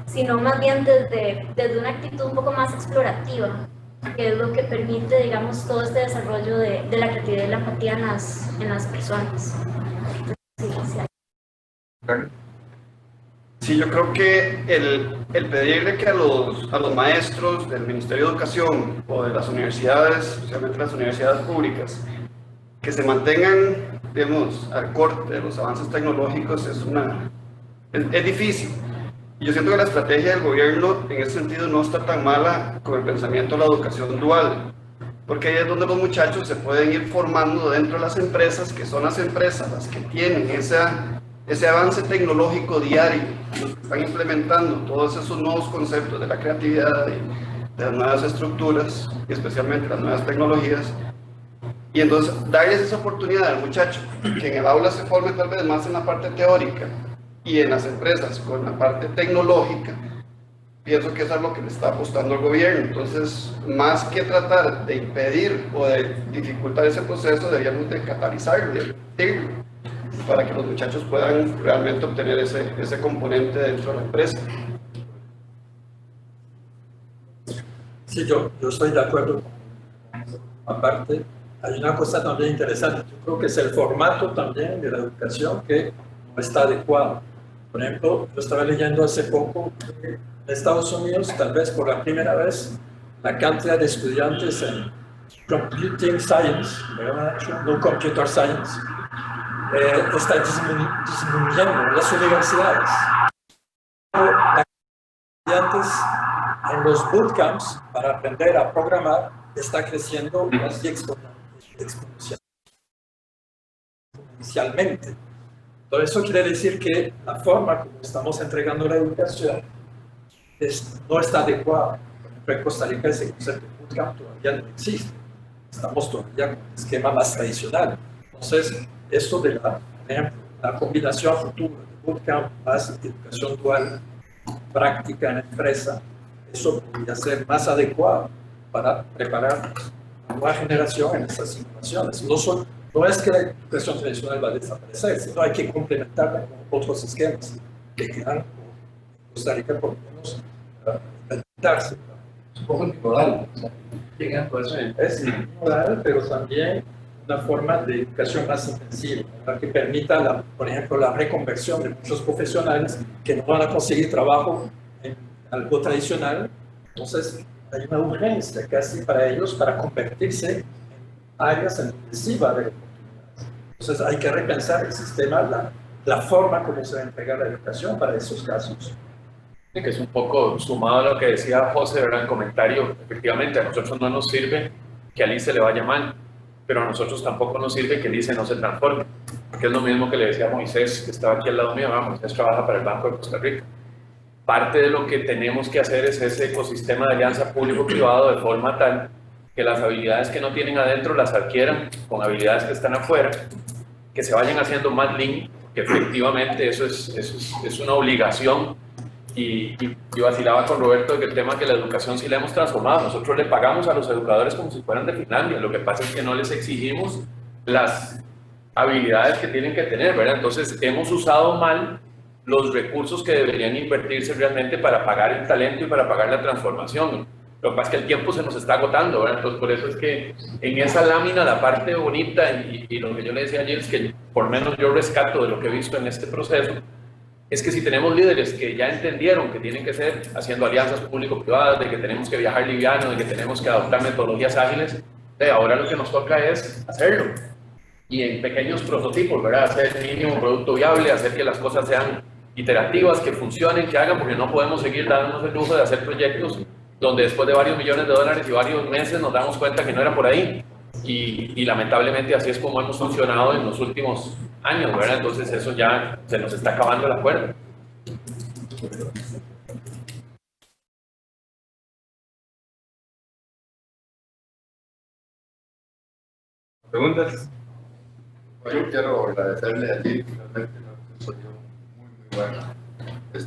sino más bien desde una actitud un poco más explorativa, que es lo que permite, digamos, todo este desarrollo de la creatividad y la empatía en las personas. Sí, yo creo que el pedirle que a los maestros del Ministerio de Educación o de las universidades, especialmente las universidades públicas, que se mantengan, digamos, al corte de los avances tecnológicos es difícil. Y yo siento que la estrategia del gobierno en ese sentido no está tan mala con el pensamiento de la educación dual, porque ahí es donde los muchachos se pueden ir formando dentro de las empresas, que son las empresas las que tienen ese avance tecnológico diario, los que están implementando todos esos nuevos conceptos de la creatividad y de las nuevas estructuras, y especialmente las nuevas tecnologías. Y entonces darles esa oportunidad al muchacho, que en el aula se forme tal vez más en la parte teórica y en las empresas con la parte tecnológica, pienso que eso es lo que le está apostando el gobierno. Entonces, más que tratar de impedir o de dificultar ese proceso, deberíamos de catalizarlo, de permitirlo, para que los muchachos puedan realmente obtener ese componente dentro de la empresa. Sí, yo estoy de acuerdo. Aparte, hay una cosa también interesante. Yo creo que es el formato también de la educación que no está adecuado. Por ejemplo, yo estaba leyendo hace poco que en Estados Unidos, tal vez por la primera vez, la cantidad de estudiantes en Computing Science, no Computer Science, está disminuyendo en las universidades. La estudiantes en los bootcamps para aprender a programar está creciendo casi exponencialmente. Entonces, eso quiere decir que la forma como estamos entregando la educación no está adecuada. Por ejemplo, en Costa Rica ese concepto de bootcamp todavía no existe. Estamos todavía con un esquema más tradicional. Entonces, esto de por ejemplo, la combinación futura de bootcamp más educación dual, práctica en empresa, eso podría ser más adecuado para preparar a la nueva generación en estas innovaciones. No es que la educación tradicional va a desaparecer, sino hay que complementarla con otros esquemas que quedan en Costa Rica por lo menos inventarse. Es un poco antimodal. O sea, llegan por eso. Es moral, pero también una forma de educación más intensiva, para que permita, por ejemplo, la reconversión de muchos profesionales que no van a conseguir trabajo en algo tradicional. Entonces, hay una urgencia casi para ellos para convertirse en áreas en donde sí va a haber oportunidades. Entonces, hay que repensar el sistema, la forma como se va a entregar la educación para esos casos. Que es un poco sumado a lo que decía José, ¿verdad? En el comentario, efectivamente a nosotros no nos sirve que al ICE le vaya mal, pero a nosotros tampoco nos sirve que el ICE no se transforme, porque es lo mismo que le decía a Moisés, que estaba aquí al lado mío. Moisés trabaja para el Banco de Costa Rica. Parte de lo que tenemos que hacer es ese ecosistema de alianza público-privado de forma tal que las habilidades que no tienen adentro las adquieran con habilidades que están afuera, que se vayan haciendo más lean, que efectivamente eso es una obligación. Y vacilaba con Roberto de que el tema que la educación sí la hemos transformado. Nosotros le pagamos a los educadores como si fueran de Finlandia. Lo que pasa es que no les exigimos las habilidades que tienen que tener, ¿verdad? Entonces hemos usado mal los recursos que deberían invertirse realmente para pagar el talento y para pagar la transformación. Lo que pasa es que el tiempo se nos está agotando, ¿verdad? Entonces por eso es que en esa lámina la parte bonita y lo que yo le decía ayer es que por lo menos yo rescato de lo que he visto en este proceso es que si tenemos líderes que ya entendieron que tienen que ser haciendo alianzas público-privadas, de que tenemos que viajar liviano, de que tenemos que adoptar metodologías ágiles, ahora lo que nos toca es hacerlo. Y en pequeños prototipos, ¿verdad? Hacer el mínimo producto viable, hacer que las cosas sean iterativas, que funcionen, que hagan, porque no podemos seguir dándonos el lujo de hacer proyectos donde después de varios millones de dólares y varios meses nos damos cuenta que no era por ahí. Y lamentablemente así es como hemos funcionado en los últimos años, ¿verdad? Entonces eso ya se nos está acabando la cuerda. ¿Preguntas? Yo quiero agradecerle a ti, finalmente una sesión muy buena. Yo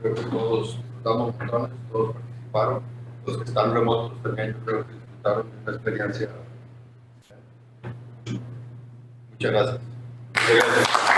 creo que todos disfrutamos montones, todos participaron, los que están remotos también yo creo que disfrutaron de una experiencia. Muchas gracias. Gracias.